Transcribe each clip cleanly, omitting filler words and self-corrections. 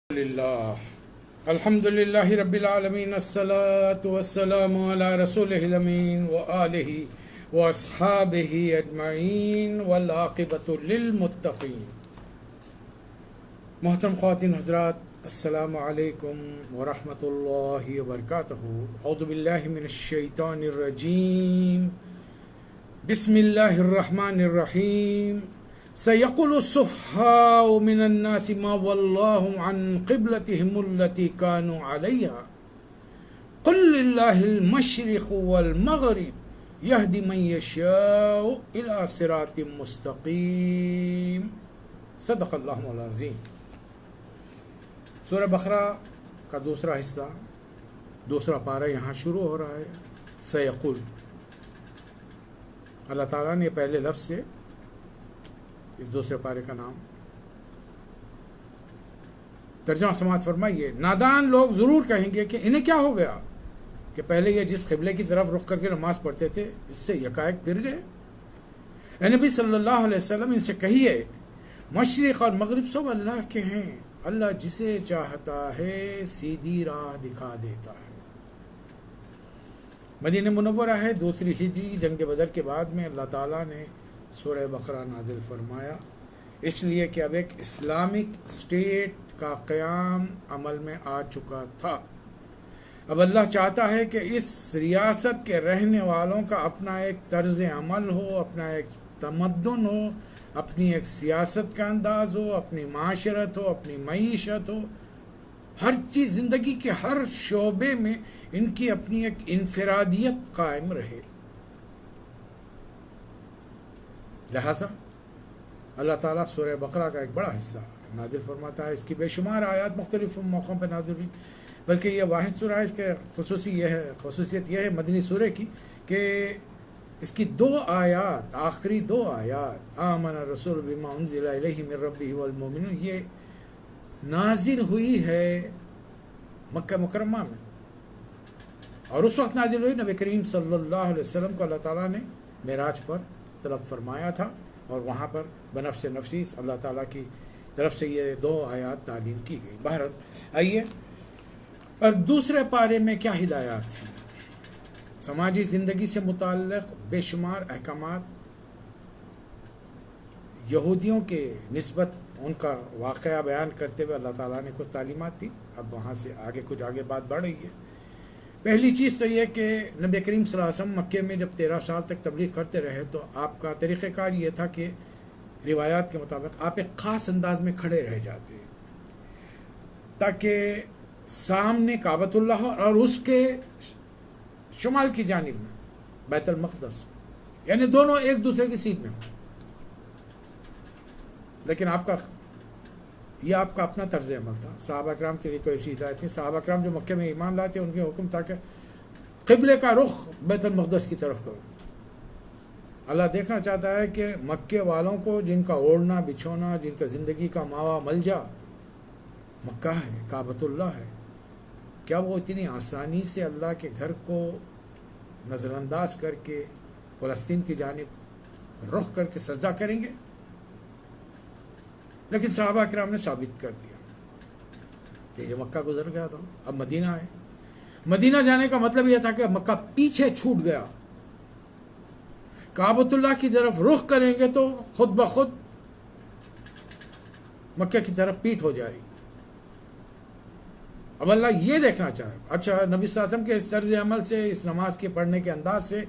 الحمد للہ رب العالمین الصلاة والسلام علی رسولہ الامین وآلہ واصحابہ اجمعین والعاقبۃ للمتقین۔ محترم خواتین حضرات، السلام علیکم ورحمۃ اللہ وبرکاتہ۔ اعوذ باللہ من الشیطان الرجیم، بسم اللہ الرحمن الرحیم۔ سيقول السفهاء من الناس ما ولاهم عن قبلتهم التي كانوا عليها قل لله المشرق والمغرب يهدي من يشاء إلى صراط مستقيم۔ صدق اللہ مولانا العظیم۔ سورہ بقرہ کا دوسرا حصہ، دوسرا پارہ یہاں شروع ہو رہا ہے۔ سیقول، اللہ تعالیٰ نے پہلے لفظ سے اس دوسرے پارے کا نام ترجمہ سماعت فرمائیے۔ نادان لوگ ضرور کہیں گے کہ انہیں کیا ہو گیا کہ پہلے یہ جس قبلے کی طرف رخ کر کے نماز پڑھتے تھے اس سے یکایک پھر گئے۔ اے نبی صلی اللہ علیہ وسلم، ان سے کہیے مشرق اور مغرب سب اللہ کے ہیں، اللہ جسے چاہتا ہے سیدھی راہ دکھا دیتا ہے۔ مدینہ منورہ ہے، دوسری ہجری، جنگ بدر کے بعد میں اللہ تعالیٰ نے سورہ بقرہ نازل فرمایا، اس لیے کہ اب ایک اسلامک اسٹیٹ کا قیام عمل میں آ چکا تھا۔ اب اللہ چاہتا ہے کہ اس ریاست کے رہنے والوں کا اپنا ایک طرز عمل ہو، اپنا ایک تمدن ہو، اپنی ایک سیاست کا انداز ہو، اپنی معاشرت ہو، اپنی معیشت ہو، ہر چیز، زندگی کے ہر شعبے میں ان کی اپنی ایک انفرادیت قائم رہے۔ لہٰذا اللہ تعالیٰ سورہ بقرہ کا ایک بڑا حصہ نازل فرماتا ہے۔ اس کی بے شمار آیات مختلف موقعوں پہ نازل ہوئی، بلکہ یہ واحد سورہ ہے، اس کے خصوصیت یہ ہے مدنی سورہ کی کہ اس کی دو آیات، آخری دو آیات، آمن الرسول بما انزل الیہ من ربہ والمؤمنون، یہ نازل ہوئی ہے مکہ مکرمہ میں، اور اس وقت نازل ہوئی نبی کریم صلی اللہ علیہ وسلم کو اللہ تعالیٰ نے معراج پر طلب فرمایا تھا، اور وہاں پر بنفس نفیس اللہ تعالیٰ کی طرف سے یہ دو آیات تعلیم کی گئی۔ بہرحال آئیے، اور دوسرے پارے میں کیا ہدایات ہیں؟ سماجی زندگی سے متعلق بے شمار احکامات، یہودیوں کے نسبت ان کا واقعہ بیان کرتے ہوئے اللہ تعالیٰ نے کچھ تعلیمات دی۔ اب وہاں سے کچھ آگے بات بڑھ رہی ہے۔ پہلی چیز تو یہ کہ نبی کریم صلی اللہ علیہ وسلم مکے میں جب 13 سال تک تبلیغ کرتے رہے تو آپ کا طریقہ کار یہ تھا کہ روایات کے مطابق آپ ایک خاص انداز میں کھڑے رہ جاتے تاکہ سامنے کعبۃ اللہ ہو اور اس کے شمال کی جانب میں بیت المقدس، یعنی دونوں ایک دوسرے کی سیدھ میں ہوں۔ لیکن آپ کا اپنا طرز عمل تھا۔ صحابہ کرام کے لیے کوئی ایسی ہدایت نہیں۔ صحابہ کرام جو مکے میں ایمان لائے تھے، ان کے حکم تھا کہ قبلے کا رخ بیت المقدس کی طرف کرو۔ اللہ دیکھنا چاہتا ہے کہ مکے والوں کو، جن کا اوڑھنا بچھونا، جن کا زندگی کا ماوا ملجا مکہ ہے، کعبۃ اللہ ہے، کیا وہ اتنی آسانی سے اللہ کے گھر کو نظر انداز کر کے فلسطین کی جانب رخ کر کے سجدہ کریں گے؟ لیکن صحابہ کرام نے ثابت کر دیا۔ یہ مکہ گزر گیا تھا، اب مدینہ ہے۔ مدینہ جانے کا مطلب یہ تھا کہ مکہ پیچھے چھوٹ گیا، کعبۃ اللہ کی طرف رخ کریں گے تو خود بخود مکہ کی طرف پیٹ ہو جائے گی۔ اب اللہ یہ دیکھنا چاہے۔ اچھا، نبی صلی اللہ علیہ وسلم کے اس طرز عمل سے، اس نماز کے پڑھنے کے انداز سے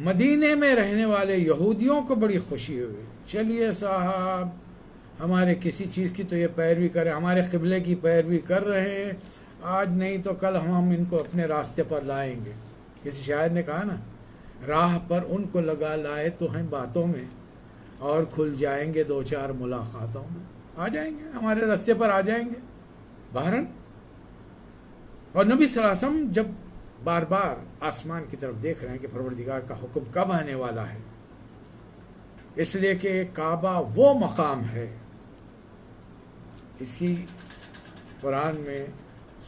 مدینے میں رہنے والے یہودیوں کو بڑی خوشی ہوئی۔ چلیے صاحب، ہمارے کسی چیز کی تو یہ پیروی کریں، ہمارے قبلے کی پیروی کر رہے ہیں، آج نہیں تو کل ہم ان کو اپنے راستے پر لائیں گے۔ کسی شاعر نے کہا نا، راہ پر ان کو لگا لائے تو ہیں باتوں میں، اور کھل جائیں گے دو چار ملاقاتوں میں۔ آ جائیں گے، ہمارے راستے پر آ جائیں گے بہرحال۔ اور نبی صلی اللہ علیہ وسلم جب بار بار آسمان کی طرف دیکھ رہے ہیں کہ پروردگار کا حکم کب آنے والا ہے، اس لیے کہ کعبہ وہ مقام ہے۔ اسی قرآن میں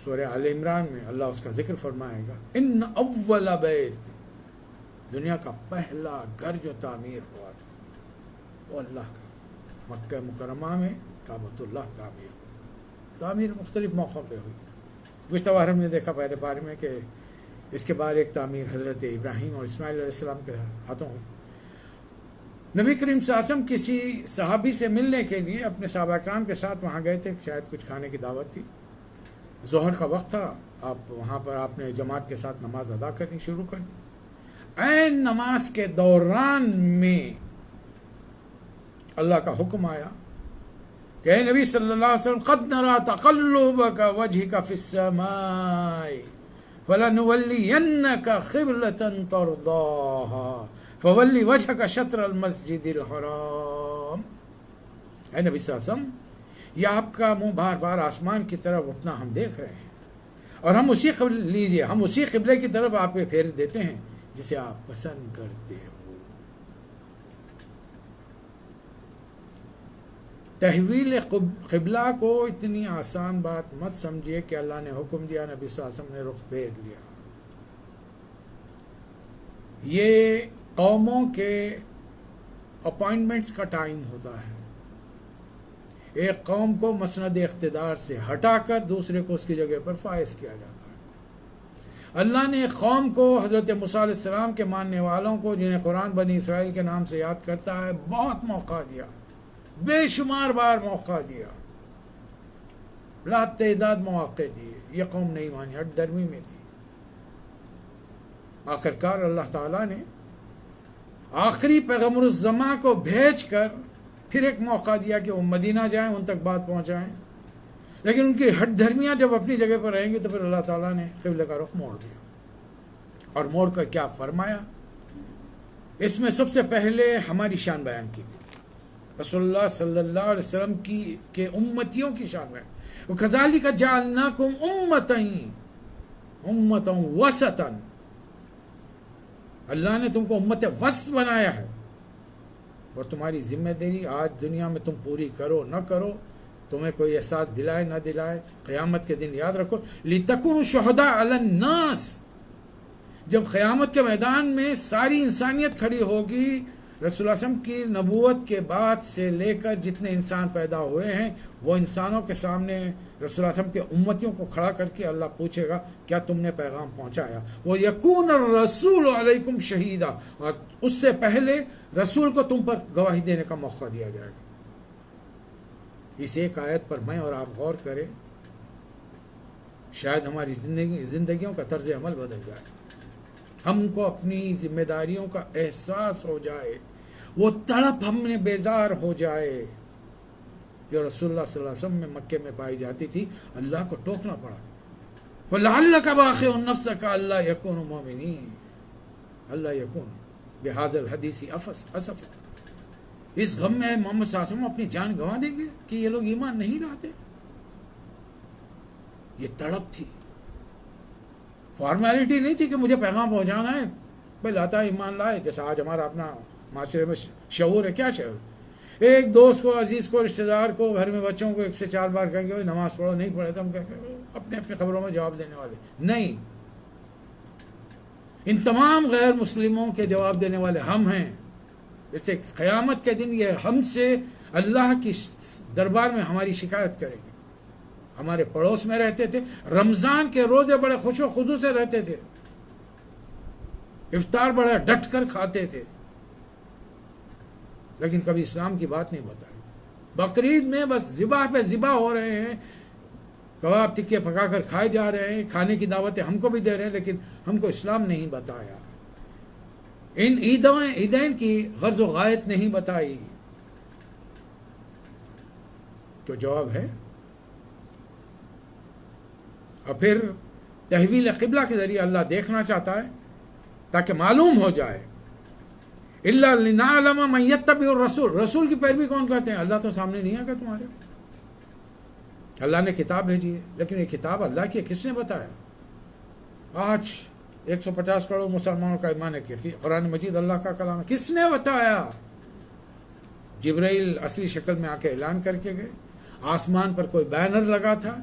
سورہ آل عمران میں اللہ اس کا ذکر فرمائے گا، ان اول بیت، دنیا کا پہلا گھر جو تعمیر ہوا تھا وہ اللہ کا، مکہ مکرمہ میں کعبۃ اللہ تعمیر ہوا۔ تعمیر مختلف موقعوں پہ ہوئی. گزشتہ بار ہم نے دیکھا پہلے بارے میں کہ اس کے بعد ایک تعمیر حضرت ابراہیم اور اسماعیل علیہ السلام کے ہاتھوں ہوئی. نبی کریم صلی اللہ علیہ وسلم کسی صحابی سے ملنے کے لیے اپنے صحابہ کرام کے ساتھ وہاں گئے تھے. شاید کچھ کھانے کی دعوت تھی. ظہر کا وقت تھا. وہاں پر آپ نے جماعت کے ساتھ نماز ادا کرنی شروع کر دی. عین نماز کے دوران میں اللہ کا حکم آیا کہ اے نبی صلی اللہ علیہ وسلم قد نرى تقلبك وجهك في السماء فلنولينك قبلة ترضاها فول وجهك شطر المسجد الحرام. اے نبی صلی اللہ علیہ وسلم یہ آپ کا منہ بار بار آسمان کی طرف اٹھنا ہم دیکھ رہے ہیں اور ہم اسی قبلے کی طرف آپ کے پھیر دیتے ہیں جسے آپ پسند کرتے ہو. تحویل قبلہ کو اتنی آسان بات مت سمجھیے کہ اللہ نے حکم دیا نبی صلی اللہ علیہ وسلم نے رخ پھیر لیا. یہ قوموں کے اپوائنٹمنٹس کا ٹائم ہوتا ہے. ایک قوم کو مسند اقتدار سے ہٹا کر دوسرے کو اس کی جگہ پر فائز کیا جاتا ہے. اللہ نے ایک قوم کو حضرت موسیٰ علیہ السلام کے ماننے والوں کو جنہیں قرآن بنی اسرائیل کے نام سے یاد کرتا ہے بہت موقع دیا, بے شمار بار موقع دیا, لا تعداد مواقع دیے. یہ قوم نہیں مانی, ہٹ درمی میں تھی. آخرکار اللہ تعالیٰ نے آخری پیغمبر الزماں کو بھیج کر پھر ایک موقع دیا کہ وہ مدینہ جائیں, ان تک بات پہنچائیں. لیکن ان کی ہٹ دھرمیاں جب اپنی جگہ پر رہیں گی تو پھر اللہ تعالیٰ نے قبلے کا رخ موڑ دیا. اور موڑ کر کیا فرمایا؟ اس میں سب سے پہلے ہماری شان بیان کی گئی, رسول اللہ صلی اللہ علیہ وسلم کے امتیوں کی شان بیان. وَكَذَلِكَ جَعَلْنَاكُمْ أُمَّةً وَسَطًا, اللہ نے تم کو امت وسط بنایا ہے. اور تمہاری ذمہ داری آج دنیا میں تم پوری کرو نہ کرو, تمہیں کوئی احساس دلائے نہ دلائے, قیامت کے دن یاد رکھو لِتَكُونُوا شُهَدَاءَ عَلَى النَّاسِ. جب قیامت کے میدان میں ساری انسانیت کھڑی ہوگی, رسول اللہ علیہ وسلم کی نبوت کے بعد سے لے کر جتنے انسان پیدا ہوئے ہیں وہ انسانوں کے سامنے رسول اللہ علیہ وسلم کے امتیوں کو کھڑا کر کے اللہ پوچھے گا کیا تم نے پیغام پہنچایا. وہ یکون الرسول علیکم شہیدا, اور اس سے پہلے رسول کو تم پر گواہی دینے کا موقع دیا جائے گا. اس ایک آیت پر میں اور آپ غور کریں, شاید ہماری زندگیوں کا طرز عمل بدل جائے, ہم کو اپنی ذمہ داریوں کا احساس ہو جائے, وہ تڑپ ہم نے بیزار ہو جائے جو رسول اللہ صلی اللہ علیہ وسلم میں مکے میں پائی جاتی تھی. اللہ کو ٹوکنا پڑا, فَلَعَلَّكَ بَاخِعٌ نَفْسَكَ أَلَّا يَكُونُوا مُؤْمِنِينَ أَلَّا يَكُونُوا بِهَذَا الْحَدِيثِ أَسَفًا. اس غم میں محمد صلی اللہ علیہ وسلم اپنی جان گنوا دیں گے کہ یہ لوگ ایمان نہیں لاتے. یہ تڑپ تھی, فارمیلٹی نہیں تھی کہ مجھے پیغام پہنچانا ہے, بھائی لاتا ایمان لائے. جیسا آج ہمارا اپنا معاشرے میں شعور ہے. کیا شعور؟ ایک دوست کو, عزیز کو, رشتہ دار کو, گھر میں بچوں کو 1 سے 4 بار کہیں گے نماز پڑھو, نہیں پڑھے تو ہم کہیں گے اپنے اپنے خبروں میں جواب دینے والے. نہیں, ان تمام غیر مسلموں کے جواب دینے والے ہم ہیں. جیسے قیامت کے دن یہ ہم سے اللہ کی دربار میں ہماری شکایت کریں گے. ہمارے پڑوس میں رہتے تھے, رمضان کے روزے بڑے خوش و خضو سے رہتے تھے, افطار بڑا ڈٹ کر کھاتے تھے, لیکن کبھی اسلام کی بات نہیں بتائی. بقرعید میں بس ذبح پہ ذبح ہو رہے ہیں, کباب تکے پکا کر کھائے جا رہے ہیں, کھانے کی دعوتیں ہم کو بھی دے رہے ہیں, لیکن ہم کو اسلام نہیں بتایا. ان عیدین کی غرض و غایت نہیں بتائی. تو جواب ہے. اور پھر تحویل قبلہ کے ذریعے اللہ دیکھنا چاہتا ہے تاکہ معلوم ہو جائے. الا لنعلم من یتبع الرسول, رسول کی پیروی کون کرتے ہیں؟ اللہ تو سامنے نہیں آگا تمہارے. اللہ نے کتاب بھیجی ہے, لیکن یہ کتاب اللہ کی کس نے بتایا؟ آج 150 کروڑ مسلمانوں کا ایمان ہے کہ قرآن مجید اللہ کا کلام ہے. کس نے بتایا؟ جبرائیل اصلی شکل میں آ کے اعلان کر کے گئے. آسمان پر کوئی بینر لگا تھا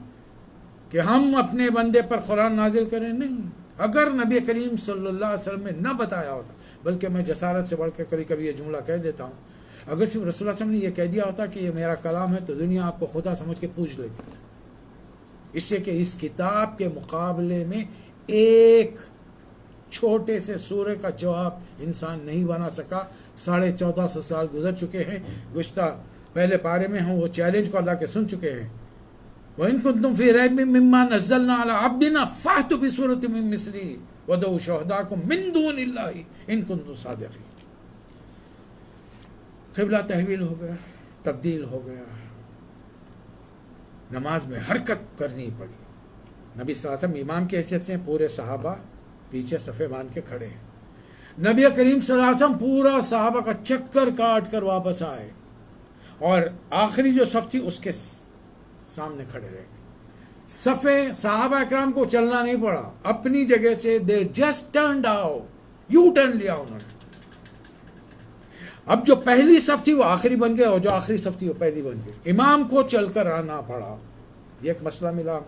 کہ ہم اپنے بندے پر قرآن نازل کریں؟ نہیں. اگر نبی کریم صلی اللہ علیہ وسلم نے نہ بتایا ہوتا, بلکہ میں جسارت سے بڑھ کے کبھی کبھی یہ جملہ کہہ دیتا ہوں, اگر صرف رسول اللہ صلی اللہ علیہ وسلم نے یہ کہہ دیا ہوتا کہ یہ میرا کلام ہے تو دنیا آپ کو خدا سمجھ کے پوچھ لیتی. اس لیے کہ اس کتاب کے مقابلے میں ایک چھوٹے سے سورے کا جواب انسان نہیں بنا سکا. 1450 سال گزر چکے ہیں. گزشتہ پہلے پارے میں ہم وہ چیلنج کو اللہ کے سن چکے ہیں. وَإِن كُنتُمْ فِي رَيْبٍ مِّمَّا نَزَّلْنَا عَلَىٰ عَبْدِنَا فَأْتُوا بِسُورَةٍ مِّن مِّثْلِهِ وَادْعُوا شُهَدَاءَكُم مِّن دُونِ اللَّهِ إِن كُنتُمْ صَادِقِينَ. قبلہ تحویل ہو گیا، تبدیل ہو گیا، نماز میں حرکت کرنی پڑی. نبی صلی اللہ علیہ وسلم امام کی حیثیت سے پورے صحابہ پیچھے صفے باندھ کے کھڑے ہیں. نبی کریم صلی اللہ علیہ وسلم پورا صحابہ کا چکر کاٹ کر واپس آئے اور آخری جو صف تھی اس کے سامنے کھڑے رہے. صفے صحابہ اکرام کو چلنا نہیں پڑا، اپنی جگہ سے دے just turned out, U turn لیا انہوں نے. اب جو پہلی صف تھی وہ آخری بن گئے اور جو آخری صف تھی وہ پہلی بن گئی. امام کو چل کر آنا پڑا. یہ ایک مسئلہ ملا.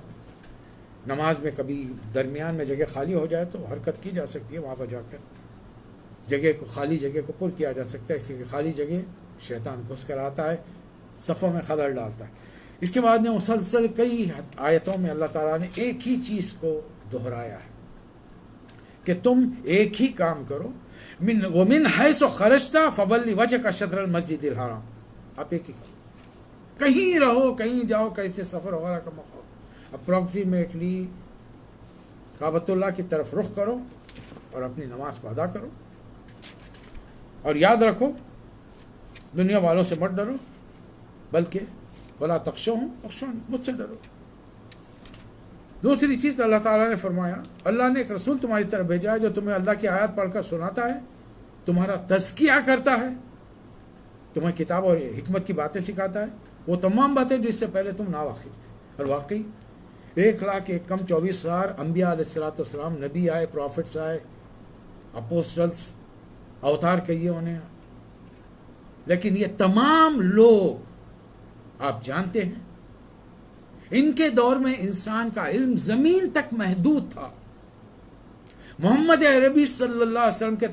نماز میں کبھی درمیان میں جگہ خالی ہو جائے تو حرکت کی جا سکتی ہے، وہاں پر جا کر جگہ کو، خالی جگہ کو پر کیا جا سکتا ہے. اس لیے خالی جگہ شیطان گھس کر آتا ہے، صفوں میں خلل ڈالتا ہے. اس کے بعد میں مسلسل کئی آیتوں میں اللہ تعالیٰ نے ایک ہی چیز کو دہرایا ہے کہ تم ایک ہی کام کرو. وَمِنْ حَيْثُ خَرَجْتَ فَوَلِّ وَجْهَكَ شَطْرَ الْمَسْجِدِ الْحَرَامِ. آپ ایک ہی کرو، کہیں رہو، کہیں جاؤ، کیسے سفر وغیرہ کا موقع ہو، اپروکسیمیٹلی کعبۃ اللہ کی طرف رخ کرو اور اپنی نماز کو ادا کرو. اور یاد رکھو دنیا والوں سے مت ڈرو، بلکہ وَلَا تَخْشَوْهُمْ وَاخْشَوْنِي، مجھ سے ڈرو. دوسری چیز اللہ تعالیٰ نے فرمایا اللہ نے ایک رسول تمہاری طرف بھیجا ہے جو تمہیں اللہ کی آیات پڑھ کر سناتا ہے، تمہارا تزکیہ کرتا ہے، تمہیں کتاب اور حکمت کی باتیں سکھاتا ہے، وہ تمام باتیں جس سے پہلے تم ناواقف تھے. اور واقعی 1,01,24,000 انبیاء علیہ السلام، نبی آئے، پروفٹس آئے، اپوسٹلس، اوتار کہیے انہیں، لیکن یہ تمام لوگ آپ جانتے ہیں ان کے دور میں انسان کا علم زمین تک محدود تھا. محمد عربی صلی اللہ علیہ وسلم کے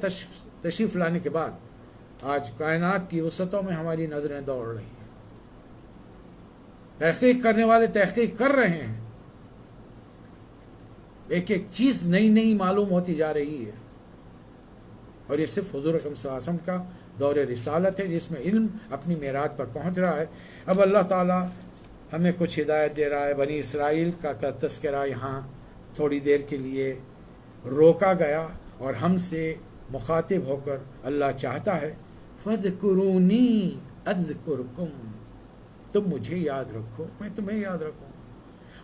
تشریف لانے کے بعد آج کائنات کی وسعتوں میں ہماری نظریں دوڑ رہی ہیں. تحقیق کرنے والے تحقیق کر رہے ہیں، ایک ایک چیز نئی نئی معلوم ہوتی جا رہی ہے. اور یہ صرف حضور اکرم صلی اللہ علیہ وسلم کا دور رسالت ہے جس میں علم اپنی معراج پر پہنچ رہا ہے. اب اللہ تعالیٰ ہمیں کچھ ہدایت دے رہا ہے. بنی اسرائیل کا تذکرہ یہاں تھوڑی دیر کے لیے روکا گیا اور ہم سے مخاطب ہو کر اللہ چاہتا ہے فَاذْكُرُونِي أَذْكُرْكُمْ، تم مجھے یاد رکھو میں تمہیں یاد رکھوں.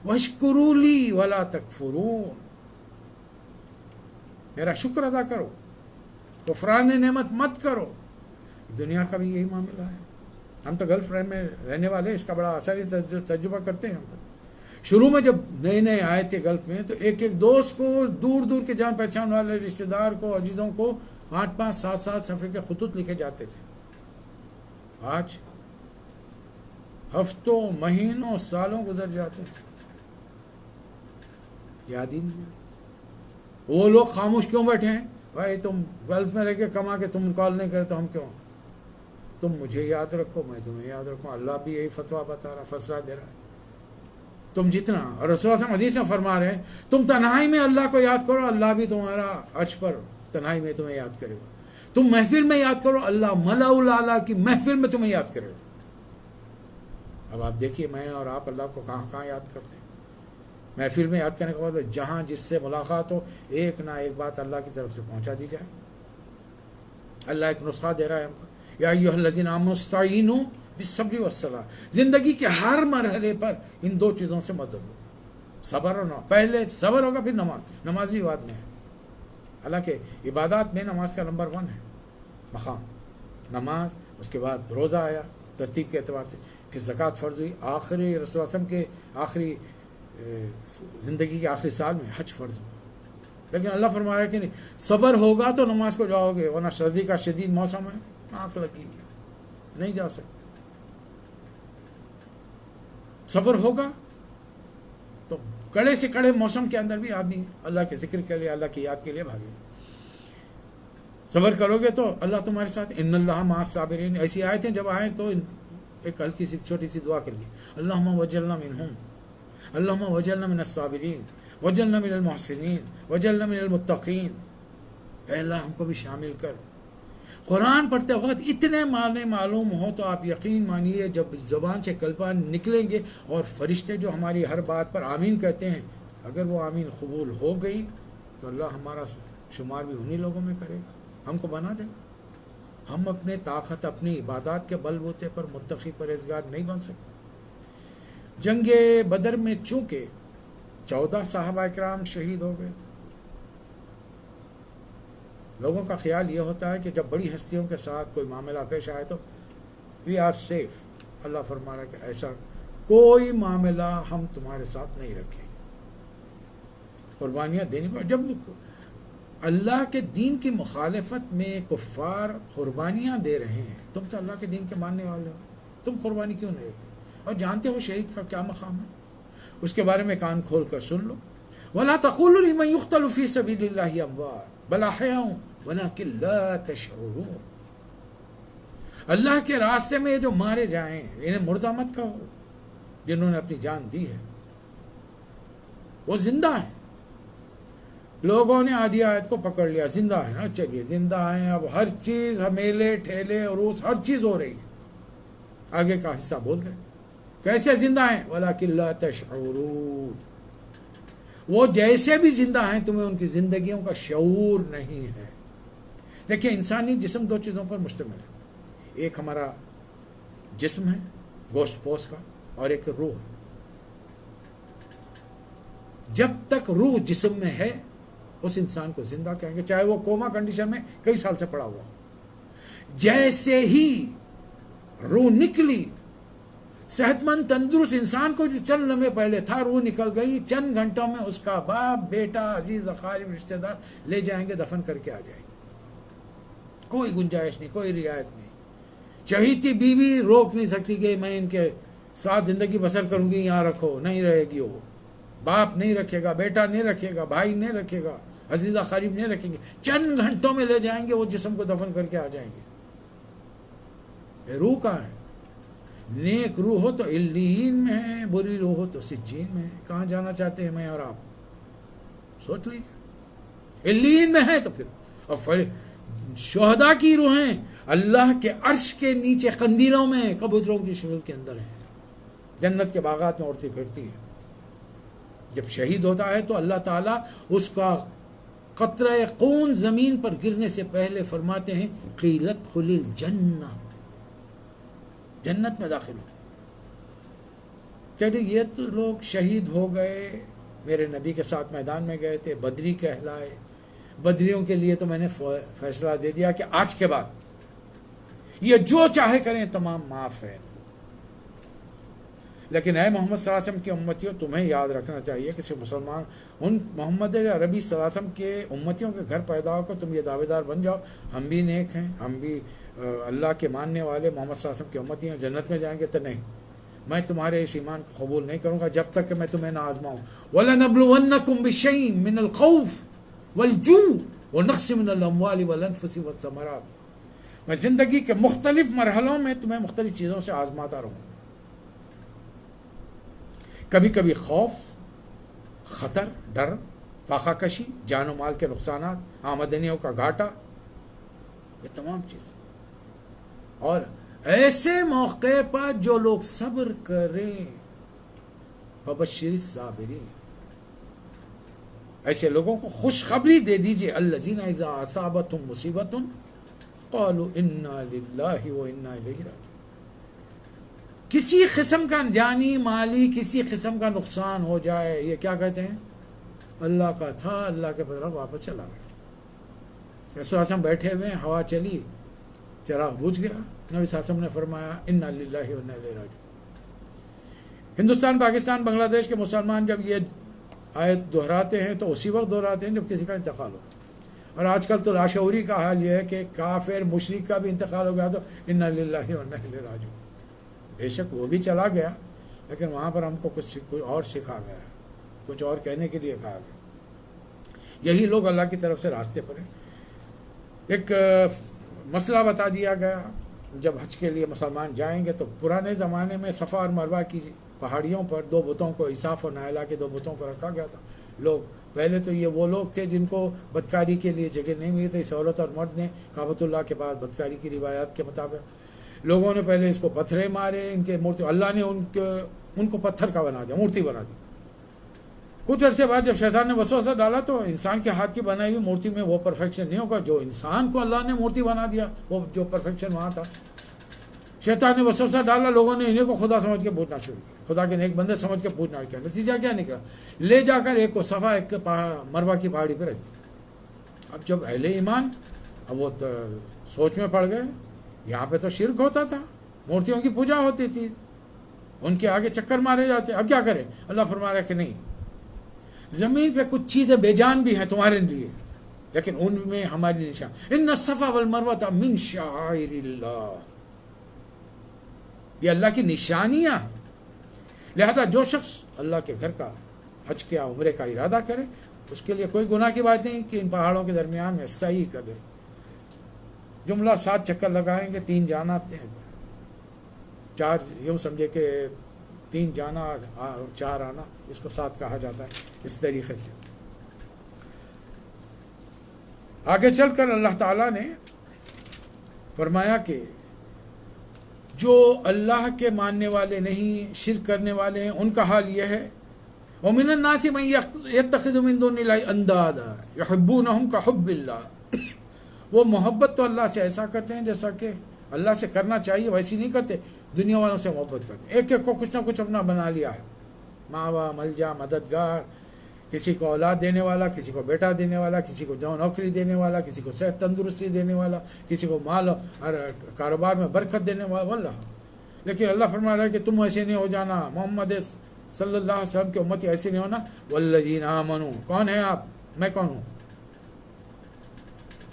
وَاشْكُرُوا لِي وَلَا تَكْفُرُونَ، میرا شکر ادا کرو، کفران نعمت مت کرو. دنیا کا بھی یہی معاملہ ہے. ہم تو گلف میں رہنے والے اس کا بڑا آسانی تجربہ کرتے ہیں. ہم تو شروع میں جب نئے نئے آئے تھے گلف میں تو ایک ایک دوست کو، دور دور کے جان پہچان والے رشتہ دار کو، عزیزوں کو 8-5 7 صفحے کے خطوط لکھے جاتے تھے. آج ہفتوں، مہینوں، سالوں گزر جاتے ہیں، یاد ہی نہیں ہے. وہ لوگ خاموش کیوں بیٹھے ہیں؟ بھائی تم گلف میں رہ کے کما کے تم کال نہیں کرے تو ہم کیوں؟ تم مجھے یاد رکھو میں تمہیں یاد رکھوں. اللہ بھی یہی فتویٰ بتا رہا، فیصلہ دے رہا ہے. تم جتنا، اور رسول اللہ صلی اللہ علیہ وسلم حدیث میں فرما رہے ہیں تم تنہائی میں اللہ کو یاد کرو، اللہ بھی تمہارا عرش پر تنہائی میں تمہیں یاد کرے گا. تم محفل میں یاد کرو، اللہ ملأ الاعلیٰ کی محفل میں تمہیں یاد کرے گا. اب آپ دیکھیے میں اور آپ اللہ کو کہاں کہاں یاد کرتے ہیں. محفل میں یاد کرنے کے بعد جہاں جس سے ملاقات ہو ایک نہ ایک بات اللہ کی طرف سے پہنچا دی جائے. اللہ ایک نسخہ دے رہا ہے ہم کو، یا ایھا الذین آمنوا استعینوا بالصبر والصلاۃ. زندگی کے ہر مرحلے پر ان دو چیزوں سے مدد ہو، صبر اور نماز. پہلے صبر ہوگا پھر نماز، نماز بھی بعد میں ہے. حالانکہ عبادات میں نماز کا نمبر 1 ہے مقام، نماز. اس کے بعد روزہ آیا ترتیب کے اعتبار سے، پھر زکوٰۃ فرض ہوئی. آخری رسول اللہ علیہ وسلم کے آخری زندگی کے آخری سال میں حج فرض ہوا. لیکن اللہ فرما رہا ہے کہ نہیں، صبر ہوگا تو نماز کو جاؤ گے، ورنہ سردی کا شدید موسم ہے، آنکھ لگی نہیں جا سکتے. صبر ہوگا تو کڑے سے کڑے موسم کے اندر بھی آدمی اللہ کے ذکر کے لیے، اللہ کی یاد کے لیے بھاگے. صبر کرو گے تو اللہ تمہارے ساتھ. ان اللہ مع الصابرین. ایسی آیتیں جب آئیں تو ایک ہلکی سی چھوٹی سی دعا کر لی، اللہم وجعلنا منہم. اللہم وجعلنا من الصابرین وجعلنا من المحسنین وجعلنا من المتقین. اے اللہ ہم کو بھی شامل کر. قرآن پڑھتے وقت اتنے معنی معلوم ہو تو آپ یقین مانیے جب زبان سے کلمات نکلیں گے اور فرشتے جو ہماری ہر بات پر آمین کہتے ہیں، اگر وہ آمین قبول ہو گئی تو اللہ ہمارا شمار بھی انہی لوگوں میں کرے گا، ہم کو بنا دے گا. ہم اپنے طاقت اپنی عبادات کے بل بوتے پر متقی پرہیزگار نہیں بن سکتے. جنگ بدر میں چونکہ 14 صحابہ اکرام شہید ہو گئے تھے، لوگوں کا خیال یہ ہوتا ہے کہ جب بڑی ہستیوں کے ساتھ کوئی معاملہ پیش آئے تو وی آر سیف. اللہ فرما رہا ہے کہ ایسا کوئی معاملہ ہم تمہارے ساتھ نہیں رکھیں گے. قربانیاں دینی پڑ. جب اللہ کے دین کی مخالفت میں کفار قربانیاں دے رہے ہیں، تم تو اللہ کے دین کے ماننے والے ہو، تم قربانی کیوں نہیں دے؟ اور جانتے ہو شہید کا کیا مقام ہے، اس کے بارے میں کان کھول کر سن لو. وَلَا تَقُولُوا لِمَنْ يُقْتَلُ فِي سَبِيلِ اللَّهِ أَمْوَاتٌ بَلْ أَحْيَاءٌ وَلَكِنْ لَا تَشْعُرُونَ. اللہ کے راستے میں جو مارے جائیں انہیں مردہ مت کہو، جنہوں نے اپنی جان دی ہے وہ زندہ ہیں. لوگوں نے آدھی آیت کو پکڑ لیا، زندہ ہیں. ہاں چلیے زندہ ہیں، اب ہر چیز میلے ٹھیلے عروس ہر چیز ہو رہی ہے. آگے کا حصہ بول گئے کیسے زندہ ہیں. وَلَكِنْ لَا تَشْعُرُونَ. وہ جیسے بھی زندہ ہیں تمہیں ان کی زندگیوں کا شعور نہیں ہے. دیکھیں انسانی جسم 2 چیزوں پر مشتمل ہے. ایک ہمارا جسم ہے گوشت پوست کا، اور ایک روح ہے. جب تک روح جسم میں ہے اس انسان کو زندہ کہیں گے، چاہے وہ کوما کنڈیشن میں کئی سال سے پڑا ہوا. جیسے ہی روح نکلی، صحت مند تندرست انسان کو جو چند لمحے پہلے تھا روح نکل گئی، چند گھنٹوں میں اس کا باپ بیٹا عزیز اقارب رشتہ دار لے جائیں گے، دفن کر کے آ جائیں گے. کوئی گنجائش نہیں، کوئی رعایت نہیں. چہیتی بیوی روک نہیں سکتی کہ میں ان کے ساتھ زندگی بسر کروں گی، یہاں رکھو، نہیں رہے گی. وہ باپ نہیں رکھے گا، بیٹا نہیں رکھے گا، بھائی نہیں رکھے گا، عزیز اقارب نہیں رکھیں گے. چند گھنٹوں میں لے جائیں گے، وہ جسم کو دفن کر کے آ جائیں گے. روح کہاں ہے؟ نیک روح ہو تو علیین میں ہے، بری روح ہو تو سجین میں ہے. کہاں جانا چاہتے ہیں میں اور آپ؟ سوچ لیجیے. علیین میں ہے تو پھر، اور شہداء کی روحیں اللہ کے عرش کے نیچے قندیلوں میں کبوتروں کی شکل کے اندر ہیں، جنت کے باغات میں اڑتی پھرتی ہیں. جب شہید ہوتا ہے تو اللہ تعالیٰ اس کا قطرہ خون زمین پر گرنے سے پہلے فرماتے ہیں قیلت خل الجنہ، جنت میں داخل ہو. چلیے یہ تو لوگ شہید ہو گئے، میرے نبی کے ساتھ میدان میں گئے تھے، بدری کہلائے. بدریوں کے لیے تو میں نے فیصلہ دے دیا کہ آج کے بعد یہ جو چاہے کریں تمام معاف ہے. لیکن اے محمد صلی اللہ علیہ وسلم کی امتیوں، تمہیں یاد رکھنا چاہیے کہ صرف مسلمان ان محمد عربی صلی اللہ علیہ وسلم کے امتیوں کے گھر پیدا ہو کر تم یہ دعوے دار بن جاؤ ہم بھی نیک ہیں، ہم بھی اللہ کے ماننے والے محمد صلی اللہ علیہ وسلم کی امتی ہیں، جنت میں جائیں گے. تو نہیں، میں تمہارے اس ایمان کو قبول نہیں کروں گا جب تک کہ میں تمہیں نہ آزماؤں. وَلَنَبْلُوَنَّكُمْ بِشَيْءٍ مِّنَ الْخَوْفِ وَالْجُوعِ وَنَقْصٍ مِّنَ الْأَمْوَالِ وَالْأَنفُسِ وَالثَّمَرَاتِ. میں زندگی کے مختلف مرحلوں میں تمہیں مختلف چیزوں سے آزماتا رہوں. کبھی کبھی خوف، خطر، ڈر، فاقہ کشی، جان و مال کے نقصانات، آمدنیوں کا گھاٹا، یہ تمام چیزیں. اور ایسے موقع پر جو لوگ صبر کریں، فبشر الصابرین، ایسے لوگوں کو خوشخبری دے دیجئے. الذین اذا اصابتهم مصیبۃ قالوا انا للہ وانا الیہ راجعون. کسی قسم کا جانی مالی کسی قسم کا نقصان ہو جائے، یہ کیا کہتے ہیں؟ اللہ کا تھا، اللہ کے بدلہ واپس چلا گیا. رسول اللہ بیٹھے ہوئے، ہوا چلی، چراغ بجھ گیا. نبی صلی اللہ علیہ وسلم نے فرمایا انا للہ وانا الیہ راجعون. ہندوستان، پاکستان، بنگلہ دیش کے مسلمان جب یہ آیت دہراتے ہیں تو اسی وقت دہراتے ہیں جب کسی کا انتقال ہو. اور آج کل تو لاشعوری کا حال یہ ہے کہ کافر مشرک کا بھی انتقال ہو گیا تو انا للہ وانا الیہ راجعون. بے شک وہ بھی چلا گیا، لیکن وہاں پر ہم کو کچھ اور سکھا گیا ہے، کچھ اور کہنے کے لیے کہا گیا. یہی لوگ اللہ کی طرف سے راستے پر ہیں. ایک مسئلہ بتا دیا گیا، جب حج کے لیے مسلمان جائیں گے تو پرانے زمانے میں صفا اور مروہ کی پہاڑیوں پر 2 بتوں کو، عیساف اور نائلہ کے 2 بتوں کو رکھا گیا تھا. لوگ پہلے تو یہ وہ لوگ تھے جن کو بدکاری کے لیے جگہ نہیں ملی تھی. اس عورت اور مرد نے کعبۃ اللہ کے بعد بدکاری کی روایات کے مطابق لوگوں نے پہلے اس کو پتھرے مارے، ان کے مورتی، اللہ نے ان کو پتھر کا بنا دیا، مورتی بنا دی. کچھ عرصے بعد جب شیطان نے وسوسہ ڈالا تو انسان کے ہاتھ کی بنائی ہوئی مورتی میں وہ پرفیکشن نہیں ہوگا جو انسان کو اللہ نے مورتی بنا دیا، وہ جو پرفیکشن وہاں تھا. شیطان نے وسوسہ ڈالا، لوگوں نے انہیں کو خدا سمجھ کے پوجنا شروع کیا، خدا کے نیک بندے سمجھ کے پوجنا کیا. نتیجہ کیا نکلا؟ لے جا کر ایک کو صفا، ایک مروہ کی پہاڑی پہ رکھ دیا. اب جب اہل ایمان اب وہ سوچ میں پڑ گئے، یہاں پہ تو شرک ہوتا تھا، مورتیوں کی پوجا ہوتی تھی، ان کے آگے چکر مارے جاتے، اب کیا کریں؟ اللہ فرما رہا ہے کہ نہیں، زمین پہ کچھ چیزیں بے جان بھی ہیں تمہارے لیے، لیکن ان میں ہماری نشان. ان الصفا والمروہ من شعائر اللہ، یہ اللہ کی نشانیاں ہیں. لہذا جو شخص اللہ کے گھر کا حج کیا عمرے کا ارادہ کرے، اس کے لیے کوئی گناہ کی بات نہیں کہ ان پہاڑوں کے درمیان میں سعی کرے. جملہ 7 چکر لگائیں گے، 3 جانا 4، یوں سمجھے کہ 3 جانا اور 4 آنا، اس کو 7 کہا جاتا ہے. اس طریقے سے آگے چل کر اللہ تعالیٰ نے فرمایا کہ جو اللہ کے ماننے والے نہیں، شرک کرنے والے ہیں، ان کا حال یہ ہے. وَمِنَ النَّاسِ مَن يَتَّخِذُ مِن دُونِ اللَّهِ أَندَادًا يُحِبُّونَهُم كَحُبِّ اللَّهِ، وہ محبت تو اللہ سے ایسا کرتے ہیں جیسا کہ اللہ سے کرنا چاہیے، ویسی نہیں کرتے. دنیا والوں سے محبت کرتے ہیں، ایک ایک کو کچھ نہ کچھ اپنا بنا لیا ہے، ماوا، ملجا، مددگار، کسی کو اولاد دینے والا، کسی کو بیٹا دینے والا، کسی کو نوکری دینے والا، کسی کو صحت تندرستی دینے والا، کسی کو مال اور کاروبار میں برکت دینے والا، واللہ. لیکن اللہ فرما رہا ہے کہ تم ایسے نہیں ہو جانا، محمد صلی اللہ علیہ وسلم کی امتی ایسے نہیں ہونا. والذین آمنوا، کون ہیں آپ؟ میں کون ہوں؟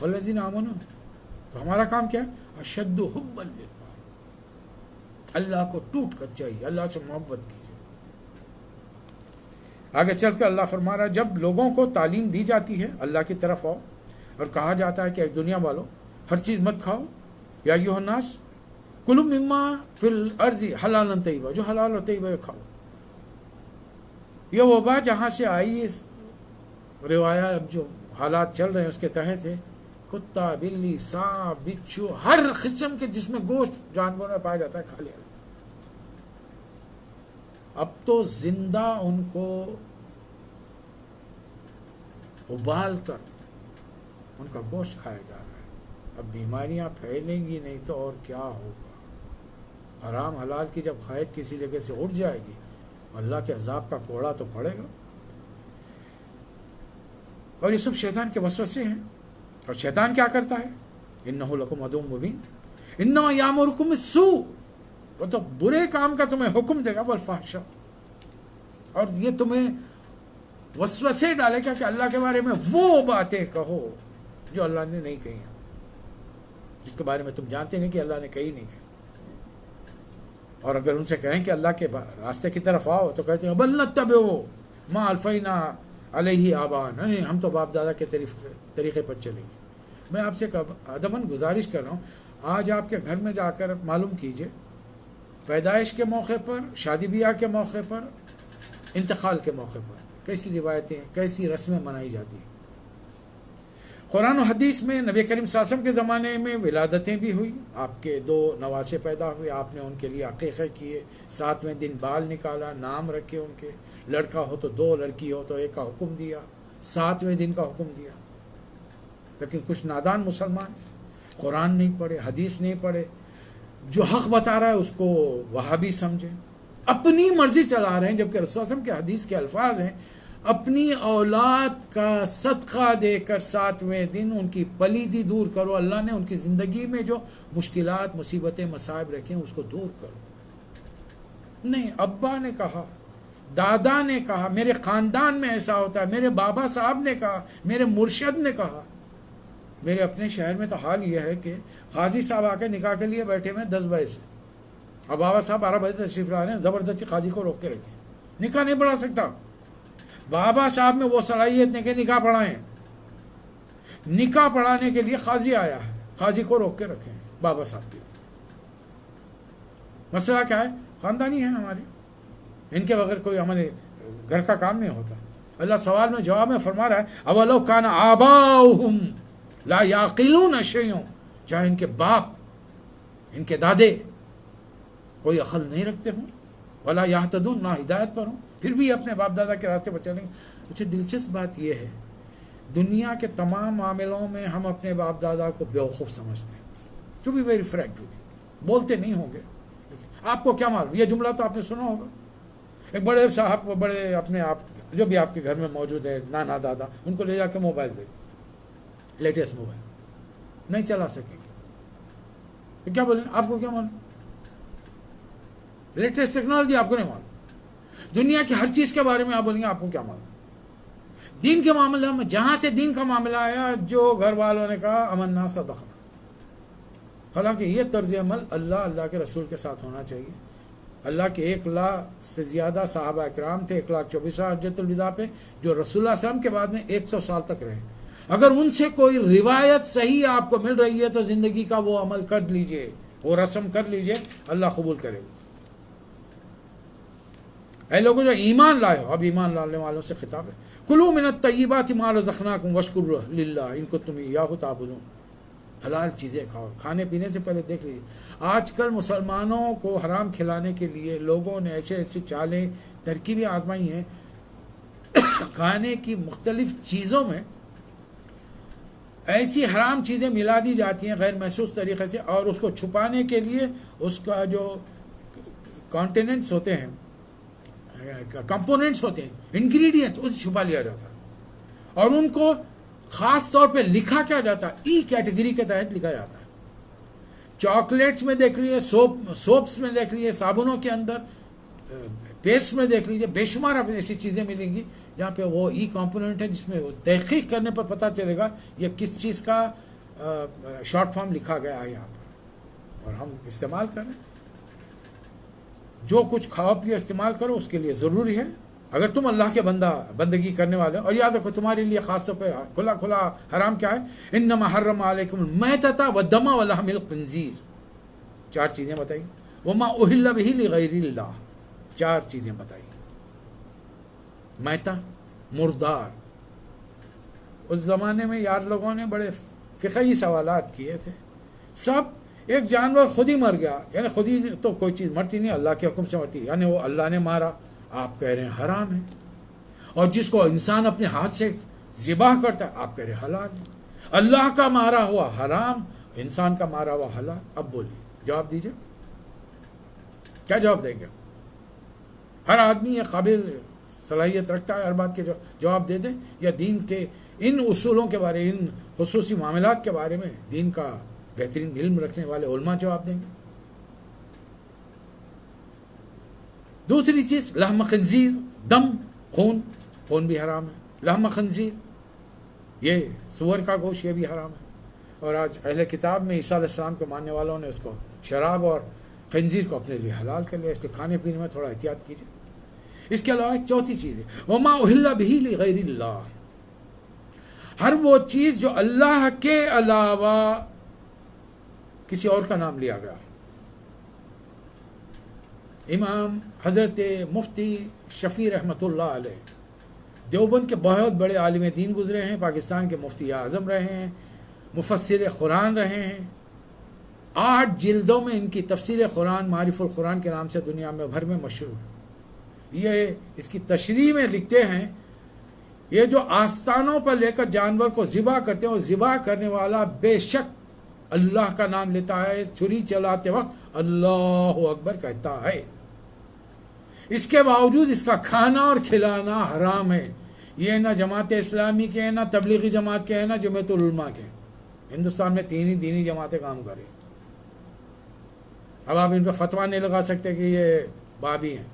والذین آمنوا، تو ہمارا کام کیا ہے؟ اشد حبا للہ، اللہ کو ٹوٹ کر چاہیے، اللہ سے محبت کیجیے. آگے چل کر اللہ فرما رہا ہے جب لوگوں کو تعلیم دی جاتی ہے اللہ کی طرف آؤ، اور کہا جاتا ہے کہ ایک دنیا والوں ہر چیز مت کھاؤ، یا ایھا الناس کلوا مما فی الارض حلالا طیبا، جو حلال اور طیبہ کھاؤ. یہ وبا جہاں سے آئی، اس روایت جو حالات چل رہے ہیں اس کے تحت ہے، کتا، بلی، سانپ، بچھو، ہر قسم کے جس میں گوشت جانوروں میں پایا جاتا ہے کھا لیا. اب تو زندہ ان کو ابال کر ان کا گوشت کھایا جا رہا ہے. اب بیماریاں پھیلیں گی نہیں تو اور کیا ہوگا؟ حرام حلال کی جب قید کسی جگہ سے اٹھ جائے گی، اللہ کے عذاب کا کوڑا تو پڑے گا. اور یہ سب شیطان کے وسوسے ہیں. اور شیطان کیا کرتا ہے؟ انہ لکم عدو مبین، انما یامرکم بالسوء، وہ تو برے کام کا تمہیں حکم دے گا، والفحشاء، اور یہ تمہیں وسوسے ڈالے گا کہ اللہ کے بارے میں وہ باتیں کہو جو اللہ نے نہیں کہی ہیں، جس کے بارے میں تم جانتے نہیں کہ اللہ نے کہی نہیں کہی. اور اگر ان سے کہیں کہ اللہ کے راستے کی طرف آؤ تو کہتے ہیں بل نتبعوا ما الفینا علیہ آباءنا، نہیں، ہم تو باپ دادا کے طریقے پر چلیں گے. میں آپ سے ادباً گزارش کر رہا ہوں، آج آپ کے گھر میں جا کر معلوم کیجئے، پیدائش کے موقع پر، شادی بیاہ کے موقع پر، انتقال کے موقع پر کیسی روایتیں، کیسی رسمیں منائی جاتی ہیں. قرآن و حدیث میں نبی کریم صلی اللہ علیہ وسلم کے زمانے میں ولادتیں بھی ہوئی، آپ کے 2 نواسے پیدا ہوئے، آپ نے ان کے لیے عقیقے کیے، 7ویں دن بال نکالا، نام رکھے ان کے، لڑکا ہو تو 2، لڑکی ہو تو 1 کا حکم دیا، 7ویں دن کا حکم دیا. لیکن کچھ نادان مسلمان قرآن نہیں پڑھے، حدیث نہیں پڑھے، جو حق بتا رہا ہے اس کو وہابی سمجھے، اپنی مرضی چلا رہے ہیں، جبکہ رسول اللہ علیہ وسلم کے حدیث کے الفاظ ہیں اپنی اولاد کا صدقہ دے کر 7ویں دن ان کی پلیدی دور کرو، اللہ نے ان کی زندگی میں جو مشکلات، مصیبتیں، مصائب رکھے ہیں اس کو دور کرو. نہیں، ابا نے کہا، دادا نے کہا، میرے خاندان میں ایسا ہوتا ہے، میرے بابا صاحب نے کہا، میرے مرشد نے کہا. میرے اپنے شہر میں تو حال یہ ہے کہ قاضی صاحب آ کے نکاح کے لیے بیٹھے ہوئے 10 بجے سے، اور بابا صاحب 12 بجے تشریف لا رہے ہیں، زبردستی قاضی کو روک کے رکھے، نکاح نہیں پڑھا سکتا. بابا صاحب میں وہ صلاحیت نہیں کہ نکاح پڑھائیں، نکاح پڑھانے کے لیے قاضی آیا ہے، قاضی کو روک کے رکھے ہیں بابا صاحب کے. مسئلہ کیا ہے؟ خاندانی ہے ہمارے. ان کے بغیر کوئی عمل گھر کا کام نہیں ہوتا. اللہ سوال میں جواب میں فرما رہا ہے اولو کان آباؤہم لا یعقلون شیئا، چاہے ان کے باپ ان کے دادے کوئی عقل نہیں رکھتے ہوں، ولا یہتدون، نہ ہدایت پر ہوں، پھر بھی اپنے باپ دادا کے راستے پر چلیں گے. اچھا دلچسپ بات یہ ہے دنیا کے تمام معاملوں میں ہم اپنے باپ دادا کو بیوقوف سمجھتے ہیں. To be very frank with you, بولتے نہیں ہوں گے لیکن آپ کو کیا معلوم، یہ جملہ تو آپ نے سنا ہوگا. ایک بڑے صاحب کو بڑے اپنے آپ جو بھی آپ کے گھر میں موجود ہے نانا دادا، ان کو لے جا کے موبائل دے دیں، لیٹسٹ موبائل، نہیں چلا سکیں گے. تو کیا بولیں آپ کو کیا معلوم، لیٹسٹ ٹیکنالوجی آپ کو نہیں معلوم. دنیا کی ہر چیز کے بارے میں آپ بولیں گے آپ کو کیا معلوم. دین کے معاملہ میں جہاں سے دین کا معاملہ آیا جو گھر والوں نے کہا امنا صدقنا. حالانکہ یہ طرز عمل اللہ کے رسول کے ساتھ ہونا چاہیے. اللہ کے 1,00,000 سے زیادہ صحابہ اکرام تھے 1,24,000 حجۃ الوداع پہ، جو رسول اللہ صلی اللہ علیہ وسلم کے بعد میں 100 سال تک رہے. اگر ان سے کوئی روایت صحیح آپ کو مل رہی ہے تو زندگی کا وہ عمل کر لیجئے، وہ رسم کر لیجئے، اللہ قبول کرے گا. اے لوگوں جو ایمان لائے ہو، اب ایمان لانے والوں سے خطاب ہے، کلوا من الطیبات ما رزقناکم واشکروا للہ ان کنتم ایاہ تعبدون. حلال چیزیں کھاؤ. کھانے پینے سے پہلے دیکھ لیجیے آج کل مسلمانوں کو حرام کھلانے کے لیے لوگوں نے ایسے چالیں ترکیبیں آزمائی ہیں. کھانے کی مختلف چیزوں میں ایسی حرام چیزیں ملا دی جاتی ہیں غیر محسوس طریقے سے، اور اس کو چھپانے کے لیے اس کا جو کانٹیننٹس ہوتے ہیں، کمپوننٹس ہوتے ہیں، انگریڈینٹس، اسے چھپا لیا جاتا ہے. اور ان کو خاص طور پہ لکھا کیا جاتا ہے، ای کیٹیگری کے تحت لکھا جاتا ہے. چاکلیٹس میں دیکھ لیجیے، سوپس میں دیکھ لیجیے، صابنوں کے اندر، پیسٹ میں دیکھ لیجیے، بے شمار آپ ایسی چیزیں ملیں گی جہاں پہ وہ ای کمپوننٹ ہے جس میں تحقیق کرنے پر پتہ چلے گا یہ کس چیز کا شارٹ فارم لکھا گیا ہے یہاں پر، اور ہم استعمال کریں. جو کچھ کھاؤ پیو استعمال کرو اس کے لیے ضروری ہے اگر تم اللہ کے بندگی کرنے والے. اور یاد رکھو تمہارے لیے خاص طور پہ کھلا حرام کیا ہے، انما حرم علیکم المیتۃ والدم ولحم الخنزیر. 4 چیزیں بتائی. وما اہل بہ لغیر اللہ، 4 چیزیں بتائی. میتہ، مردار. اس زمانے میں یار لوگوں نے بڑے فقہی سوالات کیے تھے. سب ایک جانور خود ہی مر گیا، یعنی خود ہی تو کوئی چیز مرتی نہیں، اللہ کے حکم سے مرتی، یعنی وہ اللہ نے مارا، آپ کہہ رہے ہیں حرام ہے. اور جس کو انسان اپنے ہاتھ سے ذبح کرتا ہے آپ کہہ رہے ہیں حلال ہے. اللہ کا مارا ہوا حرام، انسان کا مارا ہوا حلال. اب بولیے، جواب دیجئے، کیا جواب دیں گے؟ ہر آدمی یہ قابل صلاحیت رکھتا ہے ہر بات کے جواب دے دیں، یا دین کے ان اصولوں کے بارے، ان خصوصی معاملات کے بارے میں دین کا بہترین علم رکھنے والے علماء جواب دیں گے. دوسری چیز لحم خنزیر، دم، خون بھی حرام ہے. لحم خنزیر یہ سور کا گوشت، یہ بھی حرام ہے. اور آج اہل کتاب میں عیسیٰ علیہ السلام کے ماننے والوں نے اس کو شراب اور خنزیر کو اپنے لیے حلال کر لیا. اس لیے کھانے پینے میں تھوڑا احتیاط کیجیے. اس کے علاوہ ایک چوتھی چیز ہے وما اہل بہ لغیر اللہ. ہر وہ چیز جو اللہ کے علاوہ کسی اور کا نام لیا گیا. امام حضرت مفتی شفیع رحمۃ اللہ علیہ دیوبند کے بہت بڑے عالم دین گزرے ہیں، پاکستان کے مفتی اعظم رہے ہیں، مفسر قرآن رہے ہیں. 8 جلدوں میں ان کی تفسیر قرآن معارف القرآن کے نام سے دنیا میں بھر میں مشہور ہے. یہ اس کی تشریح میں لکھتے ہیں یہ جو آستانوں پر لے کر جانور کو ذبح کرتے ہیں، وہ ذبح کرنے والا بے شک اللہ کا نام لیتا ہے، چھری چلاتے وقت اللہ اکبر کہتا ہے. اس کے باوجود اس کا کھانا اور کھلانا حرام ہے. یہ نہ جماعت اسلامی کے ہیں، نہ تبلیغی جماعت کے ہیں، نہ جمعیت العلماء کے. ہندوستان میں 3 ہی دینی جماعتیں کام کریں. اب آپ ان پہ فتویٰ نہیں لگا سکتے کہ یہ بابی ہیں.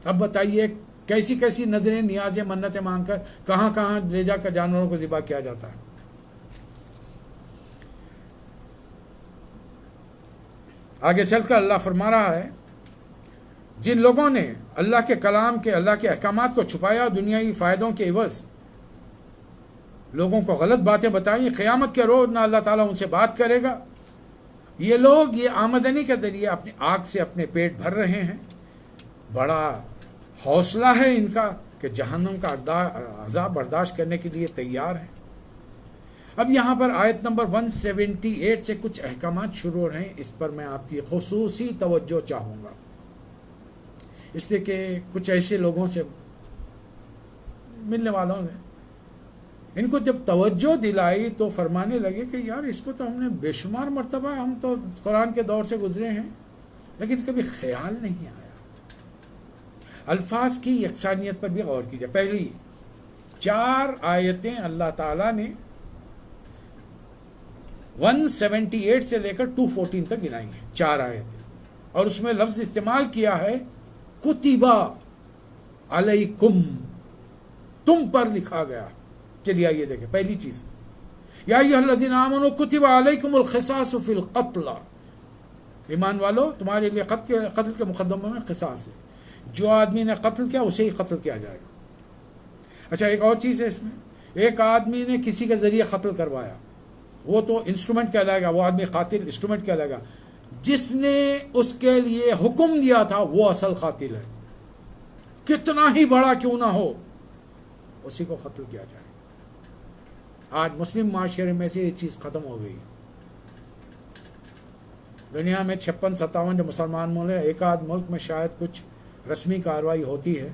اب بتائیے کیسی کیسی نظریں، نیازیں، منتیں مانگ کر کہاں کہاں لے جا کر جانوروں کو ذبح کیا جاتا ہے. آگے چل کر اللہ فرما رہا ہے جن لوگوں نے اللہ کے کلام کے، اللہ کے احکامات کو چھپایا، دنیاوی فائدوں کے عوض لوگوں کو غلط باتیں بتائیں، قیامت کے روز نہ اللہ تعالیٰ ان سے بات کرے گا. یہ لوگ یہ آمدنی کے ذریعے اپنی آگ سے اپنے پیٹ بھر رہے ہیں بڑا حوصلہ ہے ان کا کہ جہنم کا عذاب برداشت کرنے کے لیے تیار ہیں۔ اب یہاں پر آیت نمبر 178 سے کچھ احکامات شروع ہو رہے ہیں، اس پر میں آپ کی خصوصی توجہ چاہوں گا، اس لیے کہ کچھ ایسے لوگوں سے ملنے والوں نے ان کو جب توجہ دلائی تو فرمانے لگے کہ یار اس کو تو ہم نے بے شمار مرتبہ، ہم تو قرآن کے دور سے گزرے ہیں لیکن کبھی خیال نہیں آیا۔ الفاظ کی یکسانیت پر بھی غور کیجیے۔ پہلی 4 آیتیں اللہ تعالیٰ نے 178 سے لے کر 214 تک گنائی ہیں، 4 آیتیں، اور اس میں لفظ استعمال کیا ہے کتبہ علیکم، تم پر لکھا گیا۔ چلیے آئیے دیکھیں، پہلی چیز یا ایھا الذین آمنوا کتب علیکم القصاص فی القتل، ایمان والو تمہارے لیے قتل کے مقدموں میں قصاص ہے، جو آدمی نے قتل کیا اسے ہی قتل کیا جائے گا۔ اچھا ایک اور چیز ہے اس میں، ایک آدمی نے کسی کے ذریعے قتل کروایا، وہ تو انسٹرومنٹ کہلائے گا، وہ آدمی قاتل انسٹرومنٹ کہلائے گا، جس نے اس کے لیے حکم دیا تھا وہ اصل قاتل ہے، کتنا ہی بڑا کیوں نہ ہو اسی کو قتل کیا جائے۔ آج مسلم معاشرے میں سے یہ چیز ختم ہو گئی ہے۔ دنیا میں 56-57 جو مسلمان ملک ہیں، ایک آدھ ملک میں شاید کچھ رسمی کارروائی ہوتی ہے،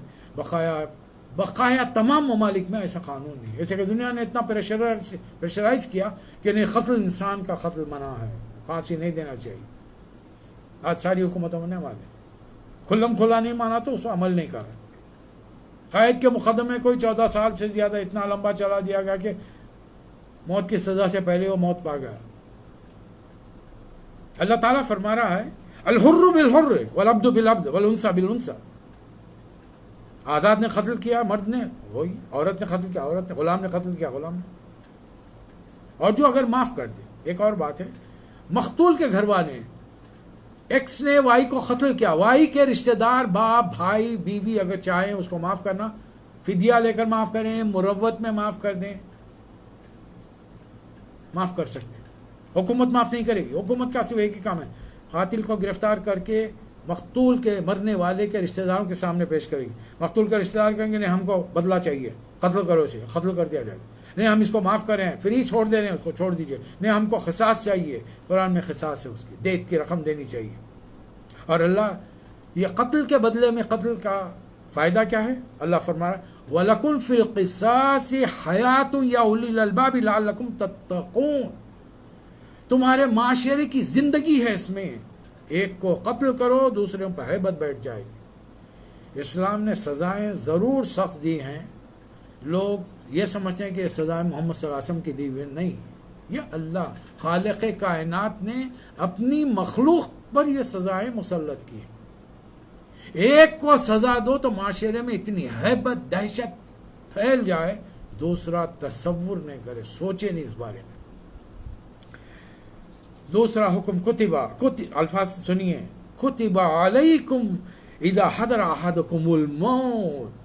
بقایا تمام ممالک میں ایسا قانون نہیں، ایسے کہ دنیا نے اتنا پریشرائز کیا کہ نہیں، قتل انسان کا قتل منع ہے، پھانسی نہیں دینا چاہیے۔ آج ساری حکومتوں نے والے کھلم کھلا نہیں مانا تو اس پر عمل نہیں کر رہا۔ قید کے مقدمے کوئی 14 سال سے زیادہ اتنا لمبا چلا دیا گیا کہ موت کی سزا سے پہلے وہ موت پا گیا۔ اللہ تعالیٰ فرما رہا ہے الحر بالحر والعبد بالعبد والانثى بالانثى، آزاد نے قتل کیا مرد نے وہی، عورت نے قتل کیا عورت نے، غلام نے قتل کیا غلام نے، اور جو اگر معاف کر دے۔ ایک اور بات ہے، مقتول کے گھر والے، ایکس نے وائی کو قتل کیا، وائی کے رشتہ دار باپ بھائی بیوی اگر چاہیں اس کو معاف کرنا، فدیہ لے کر معاف کریں، مروت میں معاف کر دیں، معاف کر سکتے ہیں۔ حکومت معاف نہیں کرے گی، حکومت کا صرف ایک ہی کام ہے، قاتل کو گرفتار کر کے مقتول کے مرنے والے کے رشتہ داروں کے سامنے پیش کرے گی۔ مقتول کا رشتہ دار کہیں گے نہیں ہم کو بدلہ چاہیے، قتل کرو اسے، قتل کر دیا جائے گا۔ نہیں ہم اس کو معاف کریں، فری چھوڑ دے رہے ہیں اس کو، چھوڑ دیجئے۔ نہیں ہم کو قصاص چاہیے، قرآن میں قصاص ہے، اس کی دیت کی رقم دینی چاہیے۔ اور اللہ یہ قتل کے بدلے میں قتل کا فائدہ کیا ہے؟ اللہ فرما رہا ہے وَلَكُمْ فِي الْقِصَاصِ حَيَاةٌ يَا أُولِي الْأَلْبَابِ لَعَلَّكُمْ تَتَّقُونَ، تمہارے معاشرے کی زندگی ہے اس میں، ایک کو قتل کرو دوسرے پہ ہیبت بیٹھ جائے گی۔ اسلام نے سزائیں ضرور سخت دی ہیں، لوگ یہ سمجھتے ہیں کہ یہ سزائیں محمد صلی اللہ علیہ وسلم کی دی ہوئی نہیں، یہ اللہ خالق کائنات نے اپنی مخلوق پر یہ سزائیں مسلط کی ہیں۔ ایک کو سزا دو تو معاشرے میں اتنی ہیبت دہشت پھیل جائے، دوسرا تصور نہیں کرے، سوچے نہیں اس بارے میں۔ دوسرا حکم کتبہ، الفاظ سنیے، کتب علیکم اذا حضر احدکم الموت،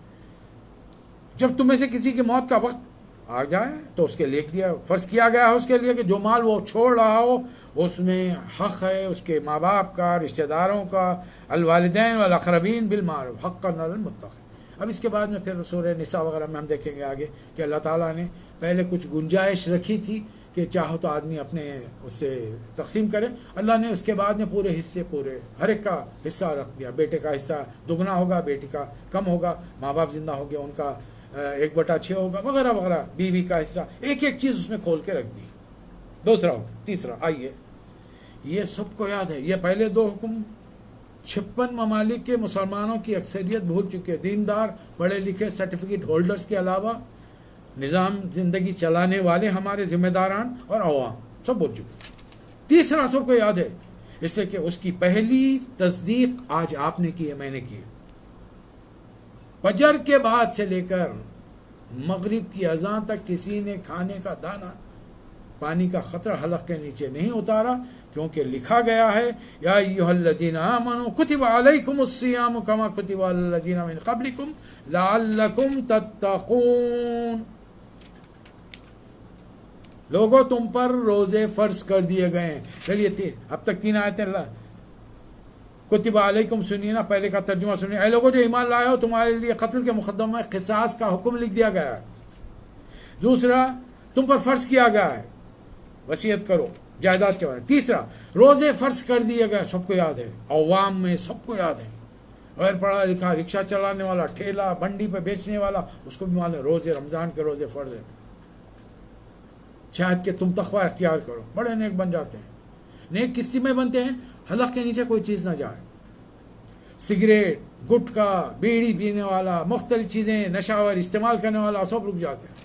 جب تم میں سے کسی کی موت کا وقت آ جائے تو اس کے لکھ دیا، فرض کیا گیا ہے اس کے لیے کہ جو مال وہ چھوڑ رہا ہو اس میں حق ہے اس کے ماں باپ کا، رشتہ داروں کا، الوالدین والاقربین بالمعروف حقا علی المتقین۔ اب اس کے بعد میں پھر سورہ نساء وغیرہ میں ہم دیکھیں گے آگے کہ اللہ تعالیٰ نے پہلے کچھ گنجائش رکھی تھی کہ چاہو تو آدمی اپنے اس سے تقسیم کرے، اللہ نے اس کے بعد میں پورے حصے، پورے ہر ایک کا حصہ رکھ دیا، بیٹے کا حصہ دگنا ہوگا، بیٹی کا کم ہوگا، ماں باپ زندہ ہو گیا ان کا 1/6 ہوگا وغیرہ وغیرہ، بیوی کا حصہ، ایک ایک چیز اس میں کھول کے رکھ دی۔ دوسرا حکم، تیسرا آئیے، یہ سب کو یاد ہے، یہ پہلے 2 حکم 56 ممالک کے مسلمانوں کی اکثریت بھول چکے، دیندار پڑھے لکھے سرٹیفکیٹ ہولڈرز کے علاوہ نظام زندگی چلانے والے ہمارے ذمہ داران اور عوام سب بھول چکے۔ تیسرا سب کو یاد ہے، اس لیے کہ اس کی پہلی تصدیق آج آپ نے کی ہے، میں نے کی ہے۔ فجر کے بعد سے لے کر مغرب کی اذان تک کسی نے کھانے کا دانہ، پانی کا قطرہ حلق کے نیچے نہیں اتارا، کیونکہ لکھا گیا ہے یا ایھا الذین آمنوا کتب علیکم الصیام کما کتب علی الذین من قبلکم لعلکم تتقون، لوگوں تم پر روزے فرض کر دیے گئے ہیں۔ چلیے اب تک 3 آیتیں کتب علیکم سنیے نا، پہلے کا ترجمہ سنیے، اے لوگوں جو ایمان لائے ہو تمہارے لیے قتل کے مقدمے میں قصاص کا حکم لکھ دیا گیا ہے۔ دوسرا، تم پر فرض کیا گیا ہے وصیت کرو جائیداد کے بارے میں۔ تیسرا، روزے فرض کر دیے گئے، سب کو یاد ہے، عوام میں سب کو یاد ہے، غیر پڑھا لکھا رکشہ چلانے والا، ٹھیلا بنڈی پہ بیچنے والا، اس کو بھی معلوم ہے روزے رمضان کے روزے فرض ہے۔ شاید کہ تم تقوی اختیار کرو، بڑے نیک بن جاتے ہیں۔ نیک کس میں بنتے ہیں؟ حلق کے نیچے کوئی چیز نہ جائے، سگریٹ، گٹکا، بیڑی پینے والا، مختلف چیزیں نشاور استعمال کرنے والا سب رک جاتے ہیں۔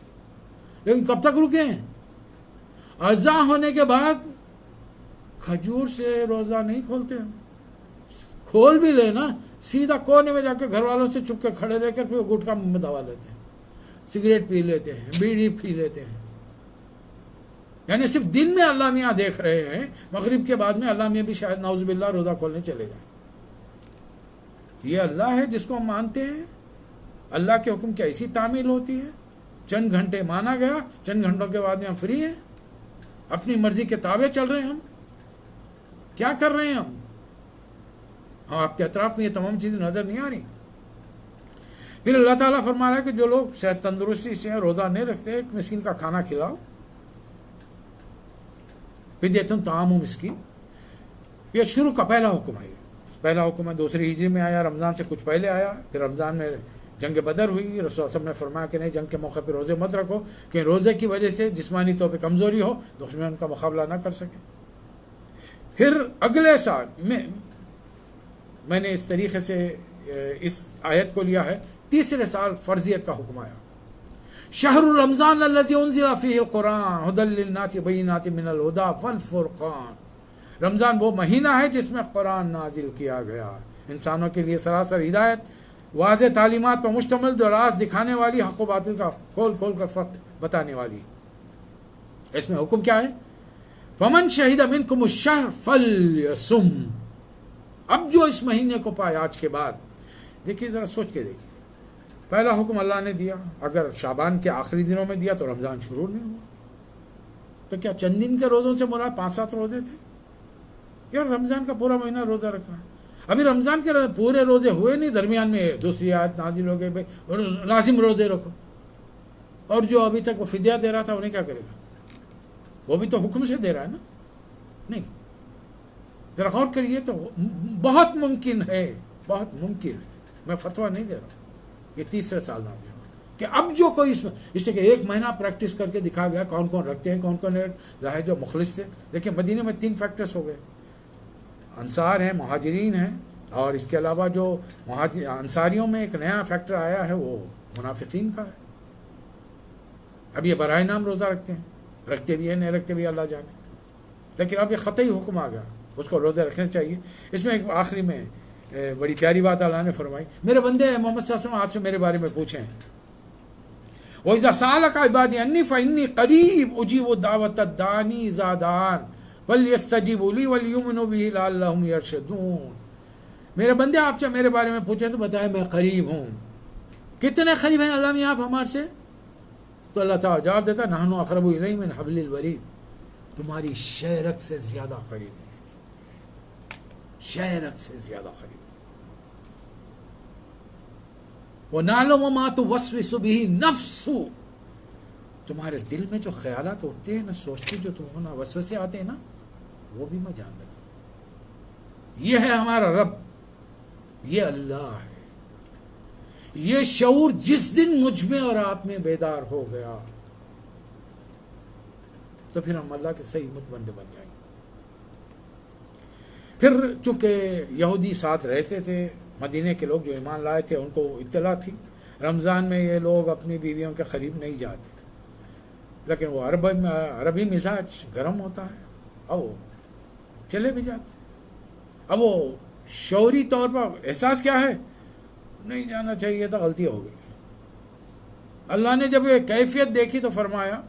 لیکن کب تک رکے ہیں؟ اذان ہونے کے بعد کھجور سے روزہ نہیں کھولتے ہیں، کھول بھی لے نا، سیدھا کونے میں جا کے گھر والوں سے چپ کے کھڑے رہ کر پھر وہ گٹکا منہ میں دبا لیتے ہیں، سگریٹ پی لیتے ہیں، بیڑی پی لیتے ہیں۔ یعنی صرف دن میں اللہ میاں دیکھ رہے ہیں، مغرب کے بعد میں اللہ میاں بھی شاید نعوذ باللہ روزہ کھولنے چلے جائیں۔ یہ اللہ ہے جس کو ہم مانتے ہیں؟ اللہ کے حکم کی ایسی تعمیل ہوتی ہے؟ چند گھنٹے مانا گیا، چند گھنٹوں کے بعد میں ہم فری ہیں، اپنی مرضی کے تابع چل رہے ہیں۔ ہم کیا کر رہے ہیں؟ ہم آپ کے اطراف میں یہ تمام چیزیں نظر نہیں آ رہی؟ پھر اللہ تعالیٰ فرما رہا ہے کہ جو لوگ شاید تندرستی سے روزہ نہیں رکھتے، ایک مسکین کا کھانا کھلاؤ، فدیۃ طعام مسکین۔ یہ شروع کا پہلا حکم ہے، پہلا حکم ہے 2 ہجری میں آیا، رمضان سے کچھ پہلے آیا۔ پھر رمضان میں جنگ بدر ہوئی، رسول اللہ صلی اللہ علیہ وسلم نے فرمایا کہ نہیں، جنگ کے موقع پہ روزے مت رکھو، کہ روزے کی وجہ سے جسمانی طور پہ کمزوری ہو، دشمن کا مقابلہ نہ کر سکے۔ پھر اگلے سال میں نے اس طریقے سے اس آیت کو لیا ہے، تیسرے سال فرضیت کا حکم آیا، شہر رمضان الذی انزل فیہ القرآن ھدی للناس بینات من الھدی والفرقان۔ رمضان وہ مہینہ ہے جس میں قرآن نازل کیا گیا، انسانوں کے لیے سراسر ہدایت، واضح تعلیمات پر مشتمل، جو راز دکھانے والی، حق و باطل کا کھول کھول کر فرق بتانے والی۔ اس میں حکم کیا ہے؟ فمن شہد منکم الشہر فلیصم۔ اب جو اس مہینے کو پائے آج کے بعد، دیکھیے ذرا سوچ کے دیکھیے، پہلا حکم اللہ نے دیا، اگر شعبان کے آخری دنوں میں دیا تو رمضان شروع نہیں ہوا، تو کیا چند دن کے روزوں سے مراد 5-7 روزے تھے؟ یار رمضان کا پورا مہینہ روزہ رکھنا ہے۔ ابھی رمضان کے پورے روزے ہوئے نہیں، درمیان میں دوسری آیت نازل ہو گئی، لازم روزے رکھو۔ اور جو ابھی تک وہ فدیہ دے رہا تھا انہیں کیا کرے گا؟ وہ بھی تو حکم سے دے رہا ہے نا؟ نہیں، ذرا غور کریے تو بہت ممکن ہے، بہت ممکن ہے، میں فتویٰ نہیں دے رہا، یہ تیسرے سال نازل ہوا کہ اب جو کوئی اس میں، اس سے کہ 1 مہینہ پریکٹس کر کے دکھا گیا کون کون رکھتے ہیں، کون کون ظاہر جو مخلص سے۔ دیکھیں مدینے میں 3 فیکٹرز ہو گئے، انصار ہیں، مہاجرین ہیں، اور اس کے علاوہ جو انصاریوں میں ایک نیا فیکٹر آیا ہے وہ منافقین کا ہے۔ اب یہ برائے نام روزہ رکھتے ہیں، رکھتے بھی ہیں نہیں رکھتے بھی اللہ جانے، لیکن اب یہ قطعی حکم آ گیا، اس کو روزے رکھنے چاہیے۔ اس میں ایک آخری میں بڑی پیاری بات اللہ نے فرمائی، میرے بندے محمد صلی اللہ علیہ وسلم آپ سے میرے بارے میں پوچھیں، وَإِذَا سَأَلَكَ عِبَادِي عَنِّي فَإِنِّي قَرِيبٌ أُجِيبُ دَعْوَةَ الدَّاعِ إِذَا دَعَانِ وَلْيَسْتَجِيبُوا لِي وَلْيُؤْمِنُوا بِهِ لَعَلَّهُمْ يَرْشُدُونَ۔ میرے بندے آپ سے میرے بارے میں پوچھیں تو بتائیں میں قریب ہوں۔ کتنے قریب ہیں اللہ میں آپ ہمارے سے؟ تو اللہ تعالیٰ جواب دیتا نحن اقرب الیہ من حبل الورید، تمہاری شہرک سے زیادہ قریب ہے، شہرک سے زیادہ قریب۔ وَنَعْلَمُ مَا تُوَسْوِسُ بِهِ النَّفْسُ، تمہارے دل میں جو خیالات ہوتے ہیں نا، سوچتے جو تمہیں نا وسوسے آتے ہیں نا، وہ بھی میں جان لیتا ہوں۔ یہ ہے ہمارا رب، یہ اللہ ہے۔ یہ شعور جس دن مجھ میں اور آپ میں بیدار ہو گیا تو پھر ہم اللہ کے صحیح متبند بن جائیں گے۔ پھر چونکہ یہودی ساتھ رہتے تھے، مدینے کے لوگ جو ایمان لائے تھے ان کو اطلاع تھی رمضان میں یہ لوگ اپنی بیویوں کے قریب نہیں جاتے، لیکن وہ عربی مزاج گرم ہوتا ہے، اب وہ چلے بھی جاتے۔ اب وہ شعوری طور پر احساس کیا ہے، نہیں جانا چاہیے تھا، غلطی ہو گئی۔ اللہ نے جب یہ کیفیت دیکھی تو فرمایا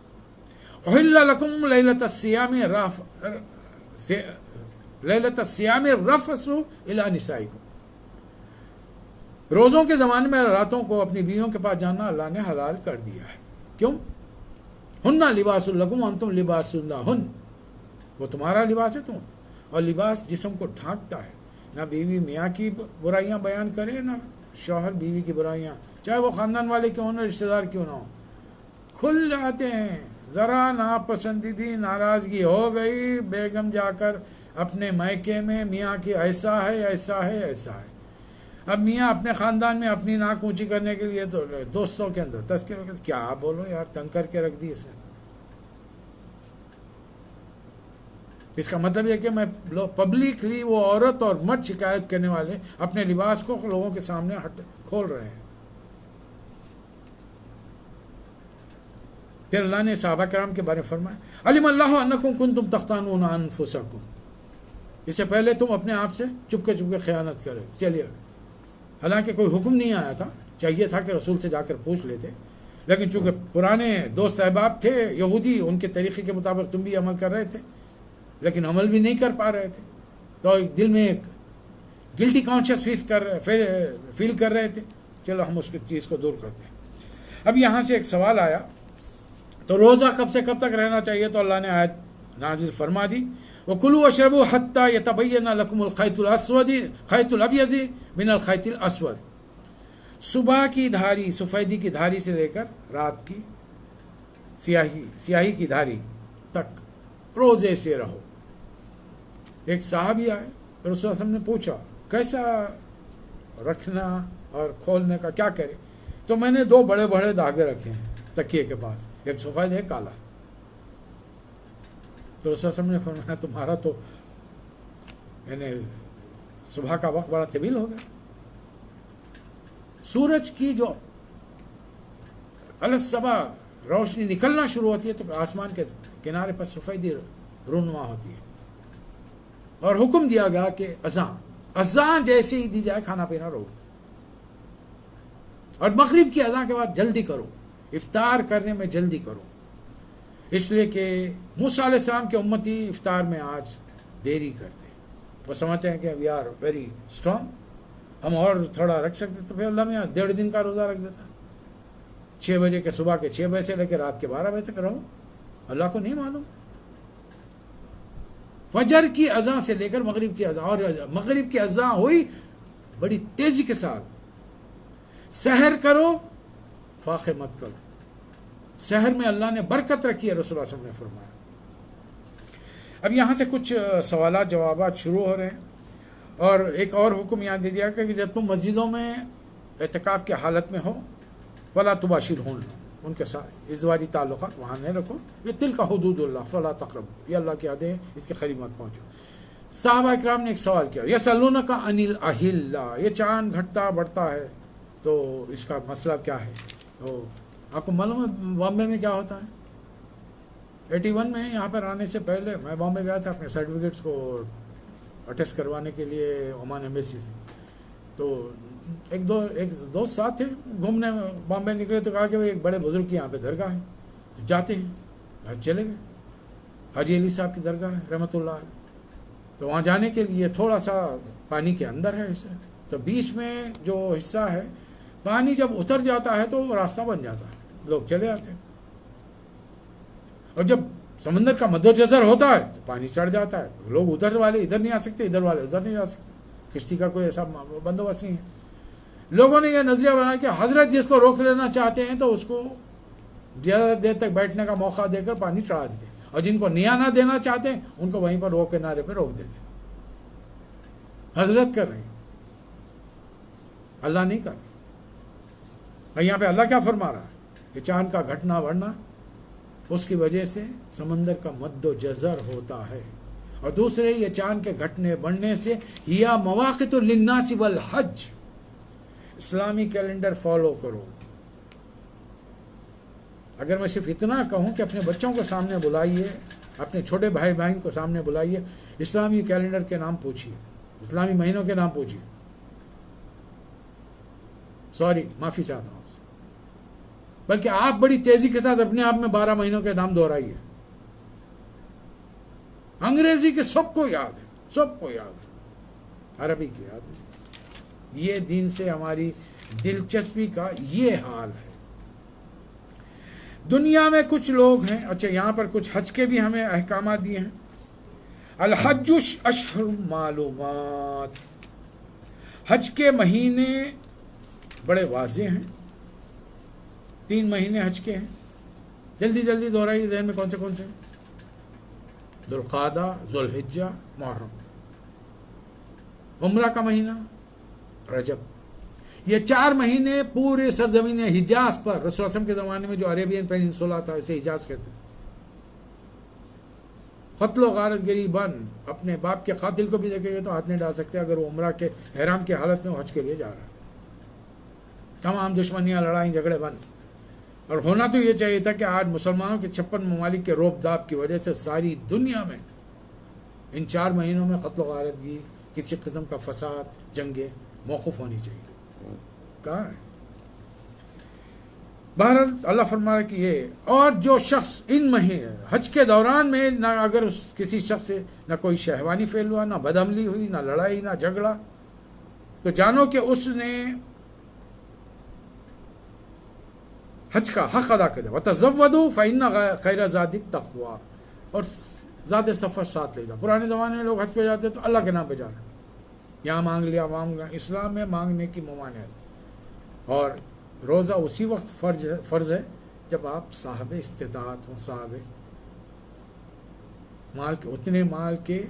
احل لکم لیلۃ الصیام الرفث الی نسائکم، روزوں کے زمانے میں راتوں کو اپنی بیویوں کے پاس جانا اللہ نے حلال کر دیا ہے۔ کیوں؟ ہن لباس لکم وانتم لباس لہن، وہ تمہارا لباس ہے تم، اور لباس جسم کو ڈھانکتا ہے، نہ بیوی میاں کی برائیاں بیان کرے، نہ شوہر بیوی کی برائیاں، چاہے وہ خاندان والے کیوں نہ، رشتہ دار کیوں نہ ہو، کھل جاتے ہیں۔ ذرا ناپسندیدی ناراضگی ہو گئی، بیگم جا کر اپنے میکے میں میاں کی ایسا ہے ایسا ہے ایسا ہے۔ اب میاں اپنے خاندان میں اپنی ناک اونچی کرنے کے لیے تو دوستوں کے اندر تذکرہ کرتے، کیا بولو یار، تنگ کر کے رکھ دی اس نے۔ اس کا مطلب یہ کہ میں پبلکلی وہ عورت اور مرد شکایت کرنے والے اپنے لباس کو لوگوں کے سامنے کھول رہے ہیں۔ پھر اللہ نے صحابہ کرام کے بارے میں فرمایا، علم اللہ انکم کنتم تختانون انفسکم، اس سے پہلے تم اپنے آپ سے چپ کے خیانت کرے چلیے، حالانکہ کوئی حکم نہیں آیا تھا، چاہیے تھا کہ رسول سے جا کر پوچھ لیتے، لیکن چونکہ پرانے دوست احباب تھے یہودی، ان کے طریقے کے مطابق تم بھی عمل کر رہے تھے، لیکن عمل بھی نہیں کر پا رہے تھے، تو دل میں ایک گلٹی کانشیس فیل کر رہے تھے، چلو ہم اس چیز کو دور کرتے ہیں۔ اب یہاں سے ایک سوال آیا، تو روزہ کب سے کب تک رہنا چاہیے؟ تو اللہ نے آیت نازل فرما دی، وَكُلُوا وَاشْرَبُوا حَتَّى يَتَبَيَّنَ لَكُمُ الْخَيْطُ الْأَبْيَضُ مِنَ الْخَيْطِ الْأَسْوَدِ، صبح کی دھاری، سفیدی کی دھاری سے لے کر رات کی سیاہی کی دھاری تک روزے سے رہو۔ ایک صحابی آئے، رسول اللہ صلی اللہ علیہ وسلم نے پوچھا کیسا رکھنا اور کھولنے کا کیا کرے؟ تو میں نے 2 بڑے بڑے دھاگے رکھے ہیں تکیے کے پاس، ایک سفید ہے کالا۔ تو رسول اللہ صلی اللہ علیہ وسلم نے فرمایا تمہارا تو یعنی صبح کا وقت بڑا طویل ہو گیا، سورج کی جو الصبح روشنی نکلنا شروع ہوتی ہے تو آسمان کے کنارے پر سفیدی رونما ہوتی ہے، اور حکم دیا گیا کہ اذان جیسے ہی دی جائے کھانا پینا روک، اور مغرب کی اذان کے بعد جلدی کرو، افطار کرنے میں جلدی کرو، اس لیے کہ موسیٰ علیہ السلام کے امتی افطار میں آج دیری کرتے ہیں، وہ سمجھتے ہیں کہ وی آر ویری اسٹرانگ، ہم اور تھوڑا رکھ سکتے، تو پھر اللہ میں 1.5 دن کا روزہ رکھ دیتا، 6 بجے کے صبح کے 6 بجے سے لے کے رات کے 12 بجے تک رہو، اللہ کو نہیں معلوم؟ فجر کی اذان سے لے کر مغرب کی اذان، اور مغرب کی اذان ہوئی بڑی تیزی کے ساتھ، سحر کرو فاقے مت کرو، سحر میں اللہ نے برکت رکھی ہے، رسول اللہ صلی اللہ علیہ وسلم نے فرمایا۔ اب یہاں سے کچھ سوالات جوابات شروع ہو رہے ہیں، اور ایک اور حکم یاد دے دیا کہ جب تم مسجدوں میں اعتکاف کی حالت میں ہو، ولا تباشرہن، ان کے ساتھ ازدواجی تعلقات وہاں نہیں رکھو، یہ تلک حدود اللہ فلا تقربوا، یہ اللہ کی حدیں ہیں، اس کے قریب مت پہنچو۔ صحابہ اکرام نے ایک سوال کیا، یسألونک عن الاہلہ، یہ چاند گھٹتا بڑھتا ہے تو اس کا مسئلہ کیا ہے؟ تو آپ کو معلوم ہے بامبے میں کیا ہوتا ہے؟ 81 میں یہاں پر آنے سے پہلے میں بامبے گیا تھا اپنے سرٹیفکیٹس کو اٹیسٹ کروانے کے لیے عمان ایمبیسی سے، تو ایک دوست ساتھ تھے، گھومنے بامبے نکلے تو کہا کہ ایک بڑے بزرگ کی یہاں پہ درگاہ ہے، تو جاتے ہیں، چلے گئے، حاجی علی صاحب کی درگاہ ہے رحمۃ اللہ علیہ، تو وہاں جانے کے لیے تھوڑا سا پانی کے اندر ہے اسے، تو بیچ میں جو حصہ ہے پانی جب اتر جاتا ہے تو وہ راستہ بن جاتا ہے، لوگ چلے آتے ہیں، اور جب سمندر کا مد و جزر ہوتا ہے تو پانی چڑھ جاتا ہے، لوگ ادھر والے ادھر نہیں آ سکتے، ادھر والے ادھر نہیں جا سکتے، کشتی کا کوئی ایسا بندوبست نہیں ہے۔ لوگوں نے یہ نظریہ بنایا کہ حضرت جس کو روک لینا چاہتے ہیں تو اس کو زیادہ دیر تک بیٹھنے کا موقع دے کر پانی چڑھا دیتے، اور جن کو نیا نہ دینا چاہتے ہیں ان کو وہیں پر روک کنارے پہ روک دیتے۔ حضرت کر رہے ہیں، اللہ نہیں کر رہا۔ یہاں پہ اللہ کیا فرما رہا ہے کہ چاند کا گھٹنا بڑھنا اس کی وجہ سے سمندر کا مد و جزر ہوتا ہے، اور دوسرے یہ چاند کے گھٹنے بڑھنے سے یا مواقع للناس والحج، اسلامی کیلنڈر فالو کرو۔ اگر میں صرف اتنا کہوں کہ اپنے بچوں کو سامنے بلائیے، اپنے چھوٹے بھائی بہن کو سامنے بلائیے، اسلامی کیلنڈر کے نام پوچھیے، اسلامی مہینوں کے نام پوچھیے، سوری معافی چاہتا ہوں آپ سے، بلکہ آپ بڑی تیزی کے ساتھ اپنے آپ میں 12 مہینوں کے نام دہرائیے۔ انگریزی کے سب کو یاد ہے، سب کو یاد ہے، عربی کے یاد نہیں۔ یہ دین سے ہماری دلچسپی کا یہ حال ہے۔ دنیا میں کچھ لوگ ہیں، اچھا یہاں پر کچھ حج کے بھی ہمیں احکامات دیے ہیں۔ الحج اشہر معلومات، حج کے مہینے بڑے واضح ہیں، 3 مہینے حج کے ہیں، جلدی جلدی دہرائیے ذہن میں کون سے ہیں؟ ذوالقعدہ، ذوالحجہ، محرم۔ عمرہ کا مہینہ رجب۔ یہ 4 مہینے پورے سرزمین حجاز پر، رسول اللہ صلی اللہ علیہ وسلم کے زمانے میں جو عربین پیننسولا تھا اسے حجاز کہتے ہیں، قتل و غارت گری بند۔ اپنے باپ کے قاتل کو بھی دیکھیں گے تو ہاتھ نہیں ڈال سکتے اگر وہ عمرہ کے احرام کی حالت میں حج کے لیے جا رہا ہے۔ تمام دشمنیاں، لڑائیں جھگڑے بند۔ اور ہونا تو یہ چاہیے تھا کہ آج مسلمانوں کے 56 ممالک کے روب داب کی وجہ سے ساری دنیا میں ان 4 مہینوں میں قتل و غارت گری، کسی قسم کا فساد، جنگیں موقوف ہونی چاہیے۔ کہاں ہے؟ بہرحال اللہ فرما رہا کہ یہ، اور جو شخص ان مہینے حج کے دوران میں نہ اگر کسی شخص سے نہ کوئی شہوانی فعل ہوا، نہ بدعملی ہوئی، نہ لڑائی، نہ جھگڑا، تو جانو کہ اس نے حج کا حق ادا کر دیا۔ وَتَزَوَّدُوا فَإِنَّ خَيْرَ زَادِ التَّقْوَىٰ، اور زیادہ سفر ساتھ لے جاؤ۔ پرانے زمانے میں لوگ حج پہ جاتے تو اللہ کے نام پہ جا رہے ہیں، یہاں مانگ لیا مانگ لیا۔ اسلام میں مانگنے کی ممانعت، اور روزہ اسی وقت فرض ہے جب آپ صاحب استطاعت ہوں، صاحب مال کے، اتنے مال کے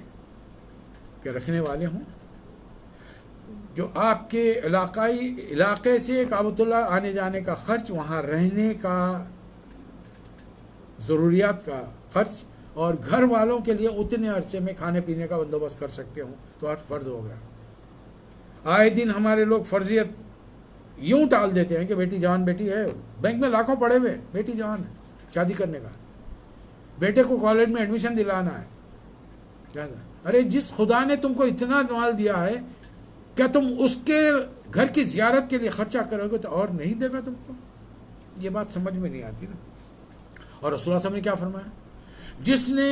رکھنے والے ہوں جو آپ کے علاقے سے کعبۃ اللہ آنے جانے کا خرچ، وہاں رہنے کا ضروریات کا خرچ، اور گھر والوں کے لیے اتنے عرصے میں کھانے پینے کا بندوبست کر سکتے ہوں، تو حج فرض ہو گیا۔ آئے دن ہمارے لوگ فرضیت یوں ٹال دیتے ہیں کہ بیٹی جان بیٹی ہے، بینک میں لاکھوں پڑے ہوئے، بیٹی جان ہے، شادی کرنے کا، بیٹے کو کالج میں ایڈمیشن دلانا ہے۔ ارے جس خدا نے تم کو اتنا مال دیا ہے، کیا تم اس کے گھر کی زیارت کے لیے خرچہ کرو گے تو اور نہیں دے گا تم کو؟ یہ بات سمجھ میں نہیں آتی نا۔ اور رسول اللہ صلی اللہ علیہ وسلم نے کیا فرمایا؟ جس نے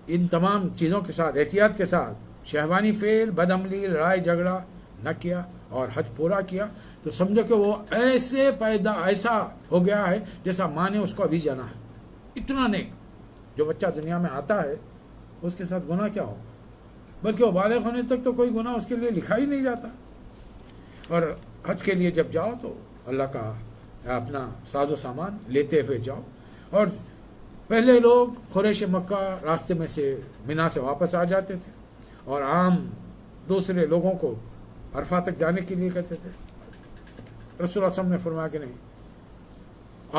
ان تمام چیزوں کے ساتھ، احتیاط کے ساتھ، شہوانی فعل، بدعملی، لڑائی جھگڑا نہ کیا اور حج پورا کیا، تو سمجھو کہ وہ ایسا ہو گیا ہے جیسا ماں نے اس کو ابھی جانا ہے، اتنا نیک۔ جو بچہ دنیا میں آتا ہے اس کے ساتھ گناہ کیا ہوگا، بلکہ وہ بالغ ہونے تک تو کوئی گناہ اس کے لیے لکھا ہی نہیں جاتا۔ اور حج کے لیے جب جاؤ تو اللہ کا اپنا ساز و سامان لیتے ہوئے جاؤ۔ اور پہلے لوگ قریش مکہ راستے میں سے منا سے واپس آ جاتے تھے، اور عام دوسرے لوگوں کو عرفات تک جانے کے لیے کہتے تھے۔ رسول اللہ صلی اللہ علیہ وسلم نے فرمایا کہ نہیں،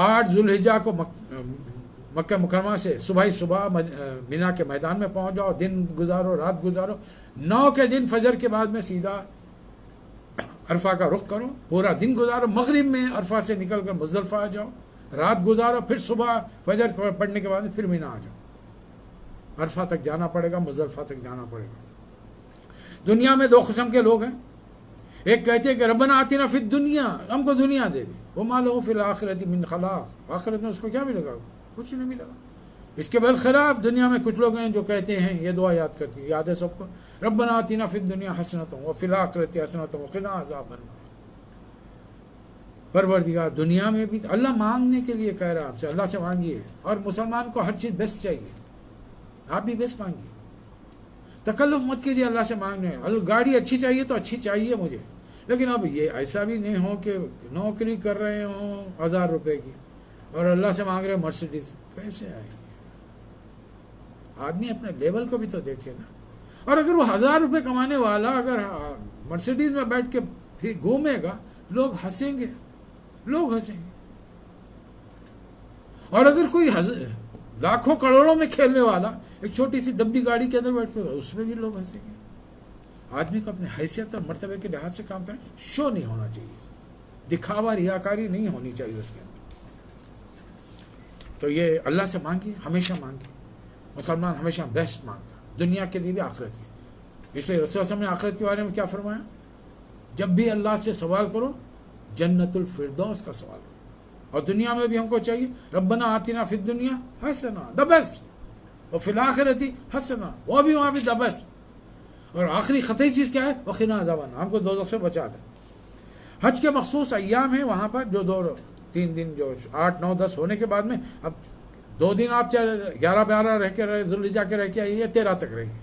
8 ذوالحجہ کو مکہ مکرمہ سے صبح منا کے میدان میں پہنچ جاؤ، دن گزارو رات گزارو، 9 کے دن فجر کے بعد میں سیدھا عرفہ کا رخ کرو، پورا دن گزارو، مغرب میں عرفہ سے نکل کر مزدلفہ آ جاؤ، رات گزارو، پھر صبح فجر پڑھنے کے بعد پھر مینا آ جاؤ۔ عرفہ تک جانا پڑے گا، مزدلفہ تک جانا پڑے گا۔ دنیا میں 2 قسم کے لوگ ہیں، ایک کہتے ہیں کہ ربنا آتنا فی الدنیا، ہم کو دنیا دے دی، وما لہ فی الآخرۃ من خلاق، آخرت میں اس کو کیا ملے گا؟ کچھ نہیں ملے گا۔ اس کے برخلاف دنیا میں کچھ لوگ ہیں جو کہتے ہیں، یہ دعا یاد کرتی ہے، یاد ہے سب کو، ربنا آتنا فی الدنیا حسنۃ وفی الآخرۃ حسنۃ وقنا عذاب النار۔ پروردگار دنیا میں بھی، اللہ مانگنے کے لیے کہہ رہا ہے آپ سے، اللہ سے مانگیے، اور مسلمان کو ہر چیز بیسٹ چاہیے، آپ بھی بیسٹ مانگیے، تکلف مت کیجیے اللہ سے مانگنے۔ گاڑی اچھی چاہیے تو اچھی چاہیے مجھے، لیکن اب یہ ایسا بھی نہیں ہو کہ نوکری کر رہے ہوں 1000 روپے کی اور اللہ سے مانگ رہے مرسیڈیز، کیسے آئے گی؟ آدمی اپنے لیول کو بھی تو دیکھے نا۔ اور اگر وہ 1000 روپے کمانے والا اگر مرسیڈیز میں بیٹھ کے پھر گھومے گا، لوگ ہنسیں گے، لوگ ہنسیں گے۔ اور اگر کوئی لاکھوں کروڑوں میں کھیلنے والا ایک چھوٹی سی ڈبی گاڑی کے اندر بیٹھ کے، اس میں بھی لوگ ہنسیں گے۔ آدمی کو اپنے حیثیت اور مرتبے کے لحاظ سے کام کریں، شو نہیں ہونا چاہیے، دکھاوا ریاکاری نہیں ہونی چاہیے اس کے اندر۔ تو یہ اللہ سے مانگیے، ہمیشہ مانگیے۔ مسلمان ہمیشہ بیسٹ مانگتا ہے، دنیا کے لیے بھی آخرت کی۔ اس لیے رسول اللہ صلی اللہ علیہ وسلم نے آخرت کے بارے میں کیا فرمایا؟ جب بھی اللہ سے سوال کرو، جنت الفردوس کا سوال کرو۔ اور دنیا میں بھی ہم کو چاہیے، ربنا آتنا فی الدنیا حسنہ، دی بیسٹ، اور فی الآخرۃ حسنہ، وہ بھی وہاں بھی دی بیسٹ۔ اور آخری خطی چیز کیا ہے؟ وقنا عذاب النار، ہم کو دوزخ سے بچا لے۔ حج کے مخصوص ایام ہیں وہاں پر، جو 3 دن، جو 8، 9، 10 ہونے کے بعد میں، اب 2 دن آپ چاہے 11، 12 رہ کے رہے، ذوالحجہ کے رہ کے آئیے، 13 تک رہیے،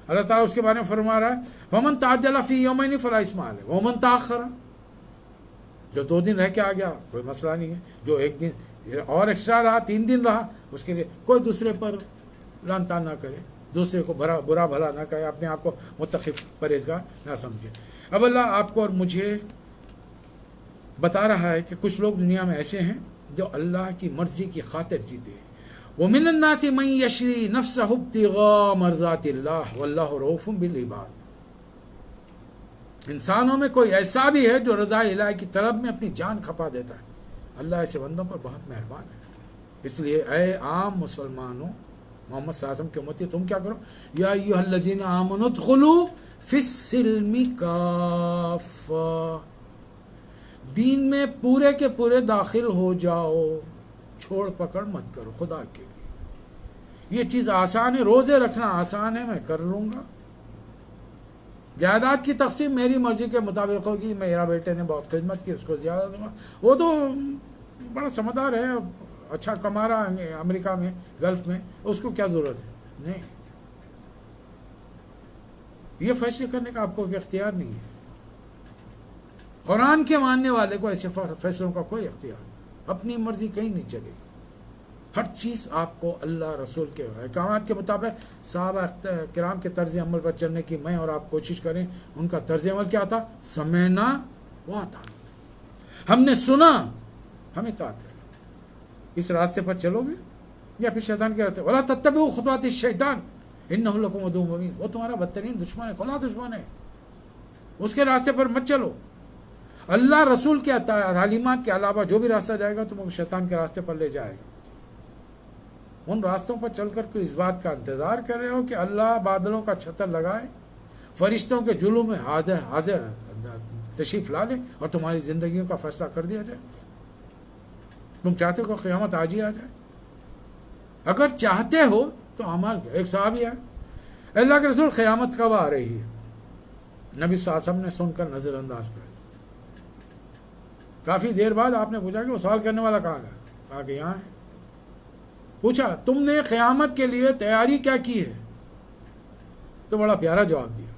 اللہ تعالیٰ اس کے بارے میں فرما رہا ہے ومن تعجل فی یومین فلا اسم علیہ ومن تاخر، جو 2 دن رہ کے آ گیا کوئی مسئلہ نہیں ہے، جو 1 دن اور ایکسٹرا رہا 3 دن رہا اس کے لیے کوئی دوسرے پر لعن طعن نہ کرے، دوسرے کو برا بھلا نہ کہے، اپنے آپ کو متقی پرہیزگار نہ سمجھے۔ اب اللہ آپ کو اور مجھے بتا رہا ہے کہ کچھ لوگ دنیا میں ایسے ہیں جو اللہ کی مرضی کی خاطر جیتے ہیں۔ وَمِنَ النَّاسِ مَن يَشْرِي نَفْسَهُ ابْتِغَاءَ مَرْضَاتِ اللَّهِ وَاللَّهُ رَءُوفٌ بِالْعِبَادِ، انسانوں میں کوئی ایسا بھی ہے جو رضا الہی کی طلب میں اپنی جان کھپا دیتا ہے، اللہ ایسے بندوں پر بہت مہربان ہے۔ اس لیے اے عام مسلمانوں، محمد صلی اللہ علیہ وسلم کی امتی، تم کیا کرو، یا ایھا الذین آمنوا ادخلوا فی السلم کافہ، دین میں پورے کے پورے داخل ہو جاؤ، چھوڑ پکڑ مت کرو خدا کے لیے۔ یہ چیز آسان ہے، روزے رکھنا آسان ہے، میں کر لوں گا، جائیداد کی تقسیم میری مرضی کے مطابق ہوگی، میرا بیٹے نے بہت خدمت کی اس کو زیادہ دوں گا، وہ تو بڑا سمجھدار ہے، اچھا کما رہا ہے امریکہ میں گلف میں، اس کو کیا ضرورت ہے؟ نہیں، یہ فیصلے کرنے کا آپ کو اختیار نہیں ہے۔ قرآن کے ماننے والے کو ایسے فیصلوں کا کوئی اختیار نہیں، اپنی مرضی کہیں نہیں چلے گی، ہر چیز آپ کو اللہ رسول کے احکامات کے مطابق صحابہ کرام کے طرز عمل پر چلنے کی میں اور آپ کوشش کریں۔ ان کا طرز عمل کیا تھا؟ سمعنا واطعنا، ہم نے سنا، ہم اطاعت کریں۔ اس راستے پر چلو گے یا پھر شیطان کے راستے؟ ولا تتبعوا خطوات الشیطان انہ لکم عدو مبین، وہ تمہارا بدترین دشمن ہے، کھلا دشمن ہے، اس کے راستے پر مت چلو۔ اللہ رسول کے تعلیمات کے علاوہ جو بھی راستہ جائے گا تم کو شیطان کے راستے پر لے جائے گا۔ ان راستوں پر چل کر کوئی اس بات کا انتظار کر رہے ہو کہ اللہ بادلوں کا چھتر لگائے، فرشتوں کے جلووں میں حاضر تشریف لا لے اور تمہاری زندگیوں کا فیصلہ کر دیا جائے؟ تم چاہتے ہو کہ قیامت آج ہی آ جائے؟ اگر چاہتے ہو تو عمل کرو۔ ایک صحابی ہے، اللہ کے رسول قیامت کب آ رہی ہے؟ نبی صلی اللہ علیہ وسلم نے سن کر نظر انداز کر دیا۔ کافی دیر بعد آپ نے پوچھا کہ وہ سوال کرنے والا کہاں گیا؟ کہا کہ یہاں ہے۔ پوچھا تم نے قیامت کے لیے تیاری کیا کی ہے؟ تو بڑا پیارا جواب دیا،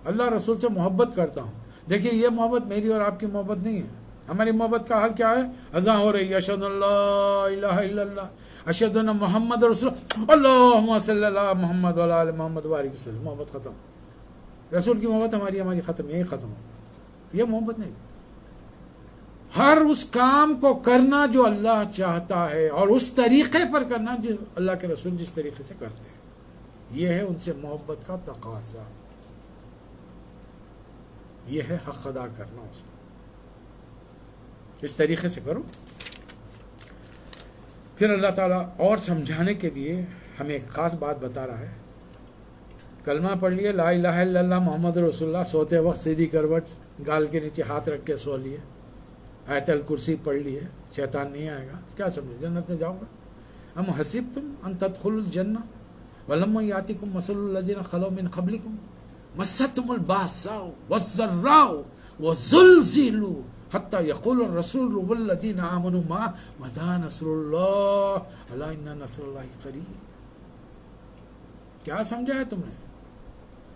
اللہ رسول سے محبت کرتا ہوں۔ دیکھیے یہ محبت میری اور آپ کی محبت نہیں ہے، ہماری محبت کا حل کیا ہے؟ اذان ہو رہی ہے، اشہد ان لا الہ الا اللہ اشہد ان محمد رسول اللہم صلی اللہ محمد وعلی آل محمد وبارک وسلم، محبت ختم۔ رسول کی محبت ہماری ختم، یہی ختم ہو، یہ محبت نہیں۔ ہر اس کام کو کرنا جو اللہ چاہتا ہے اور اس طریقے پر کرنا جس اللہ کے رسول جس طریقے سے کرتے ہیں، یہ ہے ان سے محبت کا تقاضا، یہ ہے حق ادا کرنا اس کو، اس طریقے سے کرو۔ پھر اللہ تعالیٰ اور سمجھانے کے لیے ہمیں ایک خاص بات بتا رہا ہے۔ کلمہ پڑھ لیے لا الہ الا اللہ محمد رسول اللہ، سوتے وقت سیدھی کروٹ، گال کے نیچے ہاتھ رکھ کے سو لیے، آیت الکرسی پڑھ لیے، شیطان نہیں آئے گا، کیا سمجھے جنت میں جاؤ گا؟ ام حسبتم ان تدخلوا الجنہ ولما یاتکم مثل الذین خلوا من قبلکم مستهم الباساء والضراء وزلزلوا حتى يقول الرسول والذین آمنوا معه متى نصر اللہ الا ان نصر اللہ قریب۔ کیا سمجھا ہے تم نے؟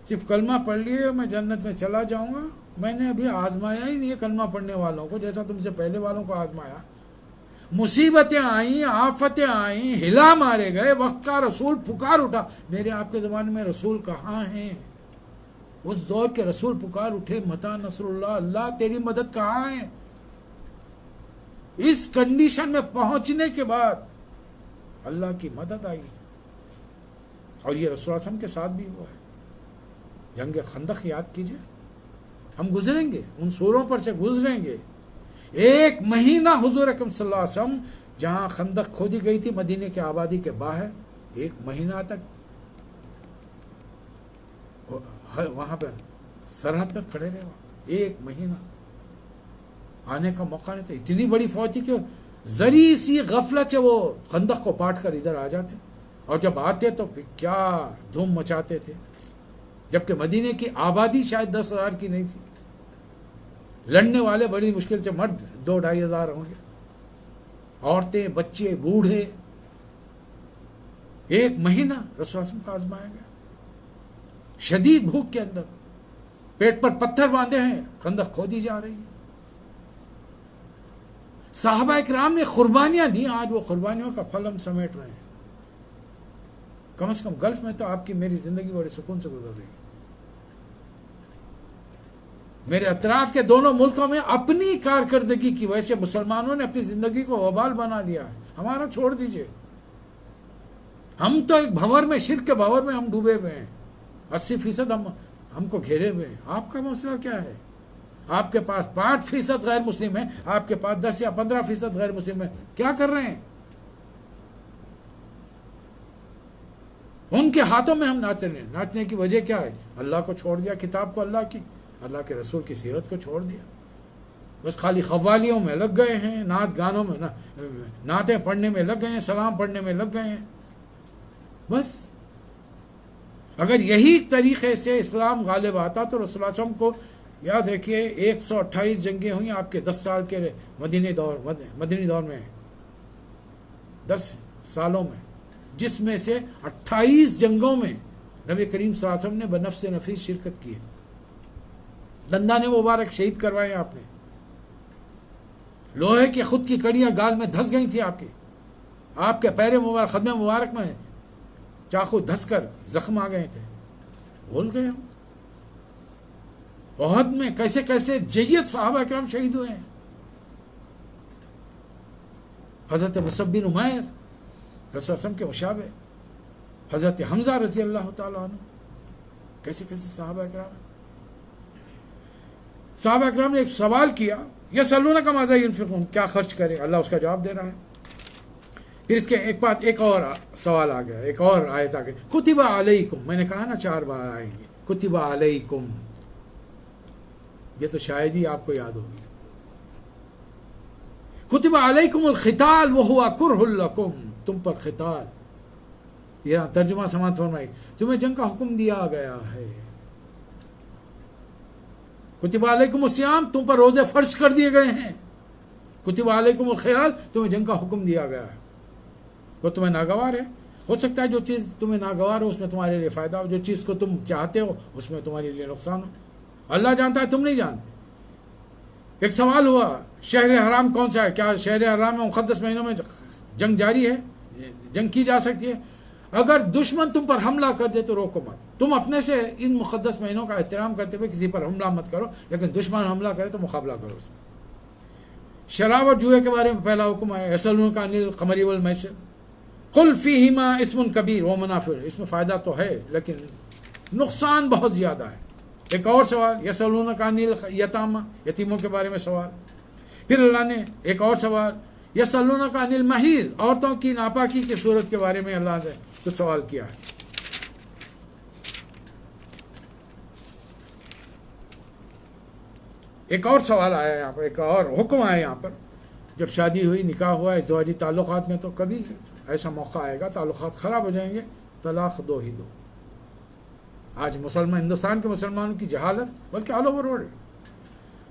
صرف کلمہ پڑھ لیے میں جنت میں چلا جاؤں گا؟ میں نے ابھی آزمایا ہی نہیں ہے کلمہ پڑھنے والوں کو، جیسا تم سے پہلے والوں کو آزمایا۔ مصیبتیں آئیں، آفتیں آئیں، ہلا مارے گئے، وقت کا رسول پکار اٹھا۔ میرے آپ کے زمانے میں رسول کہاں ہیں؟ اس دور کے رسول پکار اٹھے متی نصر اللہ، اللہ تیری مدد کہاں ہے؟ اس کنڈیشن میں پہنچنے کے بعد اللہ کی مدد آئی، اور یہ رسول صلی اللہ علیہ وسلم کے ساتھ بھی ہوا ہے۔ جنگ خندق یاد کیجئے، ہم گزریں گے ان سوروں پر سے گزریں گے۔ 1 مہینہ حضور اکرم صلی اللہ علیہ وسلم جہاں خندق کھودی گئی تھی مدینے کے آبادی کے باہر، 1 مہینہ تک وہاں پہ سرحد پر کھڑے رہے، 1 مہینہ آنے کا موقع نہیں تھا۔ اتنی بڑی فوج تھی کہ ذری سی غفلت سے وہ خندق کو پاٹ کر ادھر آ جاتے، اور جب آتے تو پھر کیا دھوم مچاتے تھے، جبکہ مدینے کی آبادی شاید 10,000 کی نہیں تھی، لڑنے والے بڑی مشکل سے مرد 2-2.5 ہزار ہوں گے، عورتیں، بچے، بوڑھے۔ 1 مہینہ رسول اللہ کا آزمایا گیا، شدید بھوک کے اندر پیٹ پر پتھر باندھے ہیں، خندق کھودی جا رہی ہے. صحابہ اکرام نے قربانیاں دی، آج وہ قربانیوں کا پھل ہم سمیٹ رہے ہیں. کم از کم گلف میں تو آپ کی میری زندگی بڑے سکون سے گزر رہی ہے. میرے اطراف کے دونوں ملکوں میں اپنی کارکردگی کی وجہ سے مسلمانوں نے اپنی زندگی کو وبال بنا لیا ہے. ہمارا چھوڑ دیجئے، ہم تو ایک بھنور میں، شرک کے بھنور میں ہم ڈوبے ہوئے ہیں. 80% ہم کو گھیرے ہوئے ہیں. آپ کا مسئلہ کیا ہے؟ آپ کے پاس 5% غیر مسلم ہیں، آپ کے پاس 10 یا 15% غیر مسلم ہیں. کیا کر رہے ہیں؟ ان کے ہاتھوں میں ہم ناچ رہے ہیں. ناچنے کی وجہ کیا ہے؟ اللہ کو چھوڑ دیا، کتاب کو اللہ کی، اللہ کے رسول کی سیرت کو چھوڑ دیا. بس خالی قوالیوں میں لگ گئے ہیں، نعت گانوں میں، نعتیں پڑھنے میں لگ گئے ہیں، سلام پڑھنے میں لگ گئے ہیں. بس اگر یہی طریقے سے اسلام غالب آتا تو رسول اللہ صلی اللہ علیہ وسلم کو، یاد رکھیے 128 جنگیں ہوئیں آپ کے 10 سال کے مدنی دور میں، 10 سالوں میں، جس میں سے 28 جنگوں میں نبی کریم صلی اللہ علیہ وسلم نے بنفس نفیس شرکت کی ہے. دندانے مبارک شہید کروائے آپ نے، لوہے کی خود کی کڑیاں گال میں دھس گئی تھی آپ کے پیر مبارک، قدم مبارک میں چاقو دھس کر زخم آ گئے تھے. بھول گئے ہم احد میں کیسے کیسے جیت صحابہ اکرام شہید ہوئے ہیں. حضرت مصعب بن عمیر رسول اللہ صلی اللہ علیہ وسلم کے مشابہ، حضرت حمزہ رضی اللہ تعالیٰ عنہ، کیسے کیسے صحابہ اکرام ہیں. صحابہ اکرام نے ایک سوال کیا، یسألونک ماذا ينفقون، کیا خرچ کرے؟ اللہ اس کا جواب دے رہا ہے. پھر اس کے ایک اور سوال آ گیا، ایک اور آیت آ گئی، کتب علیکم. میں نے کہا نا 4 بار آئیں گے کتب علیکم، یہ تو شاید ہی آپ کو یاد ہوگی. کتب علیکم القتال وہو کرہ لکم، تم پر قتال، یہ ترجمہ سماعت فرمائی، تمہیں جنگ کا حکم دیا گیا ہے. کتب علیکم الصیام، تم پر روزے فرض کر دیے گئے ہیں. کتب علیکم القتال، تمہیں جنگ کا حکم دیا گیا ہے. وہ تمہیں ناگوار ہے، ہو سکتا ہے جو چیز تمہیں ناگوار ہو اس میں تمہارے لیے فائدہ ہو، جو چیز کو تم چاہتے ہو اس میں تمہارے لیے نقصان ہو. اللہ جانتا ہے، تم نہیں جانتے. ایک سوال ہوا، شہر حرام کون سا ہے؟ کیا شہر حرام میں مقدس مہینوں میں جنگ جاری ہے؟ جنگ کی جا سکتی ہے. اگر دشمن تم پر حملہ کر دے تو روکو مت. تم اپنے سے ان مقدس مہینوں کا احترام کرتے ہوئے کسی پر حملہ مت کرو، لیکن دشمن حملہ کرے تو مقابلہ کرو اس میں. شراب اور جوئے کے بارے میں پہلا حکم ہے، یسألونک عن الخمر والمیسر قل فیہما اسم کبیر ومنافع، اس میں فائدہ تو ہے لیکن نقصان بہت زیادہ ہے. ایک اور سوال، یسألونک عن الیتامی، یتیموں کے بارے میں سوال. پھر اللہ نے ایک اور سوال، یسألونک عن المحیض، عورتوں کی ناپاکی کی صورت کے بارے میں اللہ نے تو سوال کیا ہے. ایک اور سوال آیا یہاں پر، ایک اور حکم آیا یہاں پر. جب شادی ہوئی، نکاح ہوا، ازدواجی تعلقات میں تو کبھی ایسا موقع آئے گا تعلقات خراب ہو جائیں گے، طلاق دو ہی دو. آج ہندوستان کے مسلمانوں کی جہالت، بلکہ آل اوور ورلڈ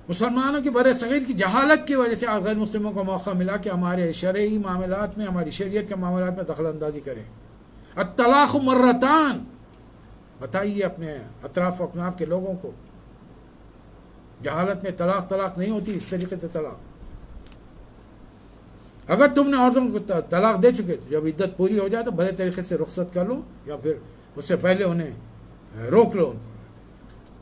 مسلمانوں کی بر صغیر کی جہالت کی وجہ سے آج غیر مسلموں کو موقع ملا کہ ہمارے شرعی معاملات میں، ہماری شریعت کے معاملات میں دخل اندازی کریں. الطلاق مرتان، بتائیے اپنے اطراف و اکناف کے لوگوں کو، جہالت میں طلاق نہیں ہوتی اس طریقے سے. طلاق اگر تم نے عورتوں کو طلاق دے چکے تو جب عدت پوری ہو جائے تو بڑے طریقے سے رخصت کر لو، یا پھر اس سے پہلے انہیں روک لو.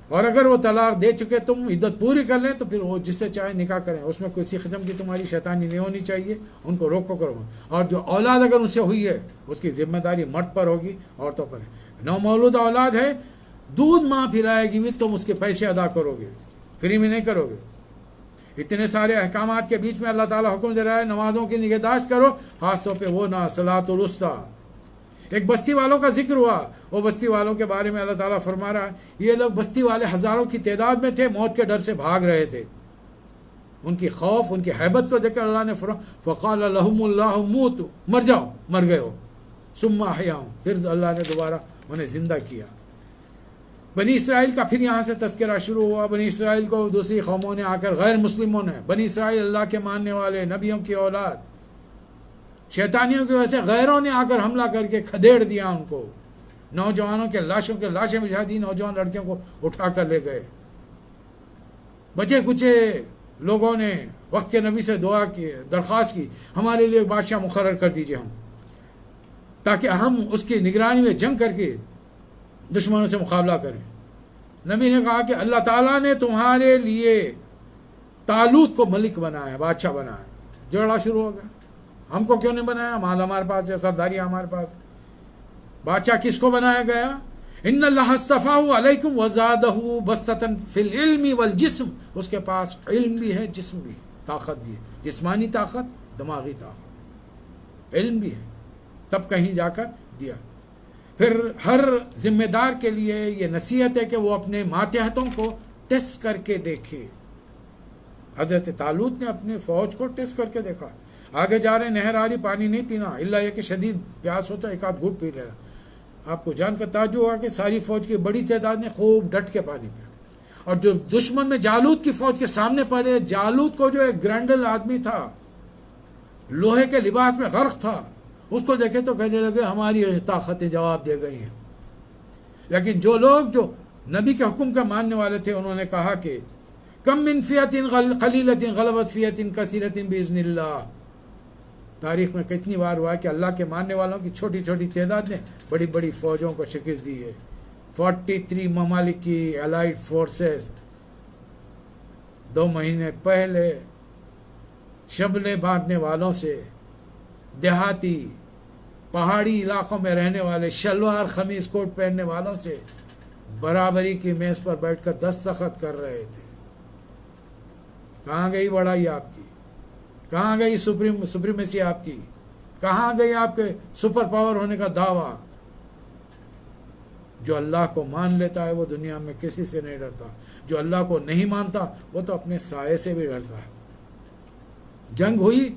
اور اگر وہ طلاق دے چکے تم عدت پوری کر لیں تو پھر وہ جس سے چاہے نکاح کریں، اس میں کسی قسم کی تمہاری شیطانی نہیں ہونی چاہیے. ان کو روکو کرو. اور جو اولاد اگر ان سے ہوئی ہے اس کی ذمہ داری مرد پر ہوگی، عورتوں پر. نومولود اولاد ہے، دودھ ماں پلائے گی بھی تم اس کے پیسے ادا کرو گے، فری میں نہیں کرو گے. اتنے سارے احکامات کے بیچ میں اللہ تعالیٰ حکم دے رہا ہے نمازوں کی نگہداشت کرو، خاص طور پہ وہ صلاۃ الوسطیٰ. ایک بستی والوں کا ذکر ہوا، وہ بستی والوں کے بارے میں اللہ تعالیٰ فرما رہا ہے یہ لوگ بستی والے ہزاروں کی تعداد میں تھے، موت کے ڈر سے بھاگ رہے تھے. ان کی خوف، ان کی ہیبت کو دیکھ کر اللہ نے فقال لهم اللہ موتوا، مر جاؤ، مر گئے ہو. ثم احیاهم، پھر اللہ نے دوبارہ انہیں زندہ کیا. بنی اسرائیل کا پھر یہاں سے تذکرہ شروع ہوا. بنی اسرائیل کو دوسری قوموں نے آ کر، غیر مسلموں نے، بنی اسرائیل اللہ کے ماننے والے نبیوں کی اولاد، شیطانیوں کی وجہ سے غیروں نے آ کر حملہ کر کے کھدیڑ دیا ان کو. نوجوانوں کے لاشوں کے لاشیں بچھا دی، نوجوان لڑکیوں کو اٹھا کر لے گئے. بچے کچے لوگوں نے وقت کے نبی سے دعا کی، درخواست کی ہمارے لیے بادشاہ مقرر کر دیجئے ہم، تاکہ ہم اس کی نگرانی میں جنگ کر کے دشمنوں سے مقابلہ کریں. نبی نے کہا کہ اللہ تعالیٰ نے تمہارے لیے طالوت کو ملک بنایا، بادشاہ بنایا. جھگڑا شروع ہو گیا، ہم کو کیوں نہیں بنایا؟ مال ہمارے پاس ہے، سرداری ہمارے پاس ہے. بادشاہ کس کو بنایا گیا؟ ان اللہ اصطفاہ علیکم وزادہ بسطۃ فی العلم والجسم. اس کے پاس علم بھی ہے، جسم بھی ہے، طاقت بھی ہے، جسمانی طاقت، دماغی طاقت، علم بھی ہے، تب کہیں جا کر دیا. پھر ہر ذمہ دار کے لیے یہ نصیحت ہے کہ وہ اپنے ماتحتوں کو ٹیسٹ کر کے دیکھے. حضرت طالوت نے اپنے فوج کو ٹیسٹ کر کے دیکھا. آگے جا رہے، نہر آ رہی، پانی نہیں پینا، اللہ یہ کہ شدید پیاس ہو تو ایک آدھ گھوٹ پی لینا. آپ کو جان کر تعجب ہوا کہ ساری فوج کی بڑی تعداد نے خوب ڈٹ کے پانی پیا. اور جو دشمن میں جالوت کی فوج کے سامنے پڑے، جالوت کو جو ایک گرینڈل آدمی تھا، لوہے کے لباس میں غرق تھا، اس کو دیکھے تو کہنے لگے ہماری طاقتیں جواب دے گئی ہیں. لیکن جو لوگ جو نبی کے حکم کا ماننے والے تھے، انہوں نے کہا کہ کم من فیۃ قلیلۃ غلبت فیۃ کثیرۃ باذن اللہ. تاریخ میں کتنی بار ہوا ہے کہ اللہ کے ماننے والوں کی چھوٹی چھوٹی تعداد نے بڑی بڑی فوجوں کو شکست دی ہے. 43 ممالک کی الائیڈ فورسز 2 مہینے پہلے شملے باندھنے والوں سے، دیہاتی پہاڑی علاقوں میں رہنے والے شلوار قمیص کوٹ پہننے والوں سے برابری کی میز پر بیٹھ کر دستخط کر رہے تھے. کہاں گئی بڑائی آپ کی؟ کہاں گئی سپریمیسی آپ کی؟ کہاں گئی آپ کے سپر پاور ہونے کا دعویٰ؟ جو اللہ کو مان لیتا ہے وہ دنیا میں کسی سے نہیں ڈرتا. جو اللہ کو نہیں مانتا وہ تو اپنے سائے سے بھی ڈرتا ہے. جنگ ہوئی،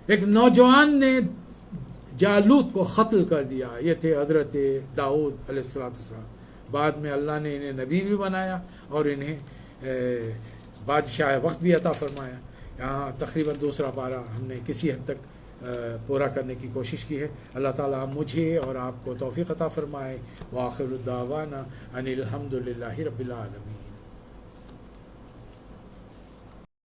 ایک نوجوان نے جالوت کو قتل کر دیا. یہ تھے حضرت داؤد علیہ السلام. بعد میں اللہ نے انہیں نبی بھی بنایا اور انہیں بادشاہ وقت بھی عطا فرمایا. یہاں تقریباً دوسرا پارہ ہم نے کسی حد تک پورا کرنے کی کوشش کی ہے. اللہ تعالیٰ مجھے اور آپ کو توفیق عطا فرمائے. وآخر الدعوانا ان الحمد للہ رب العالمین.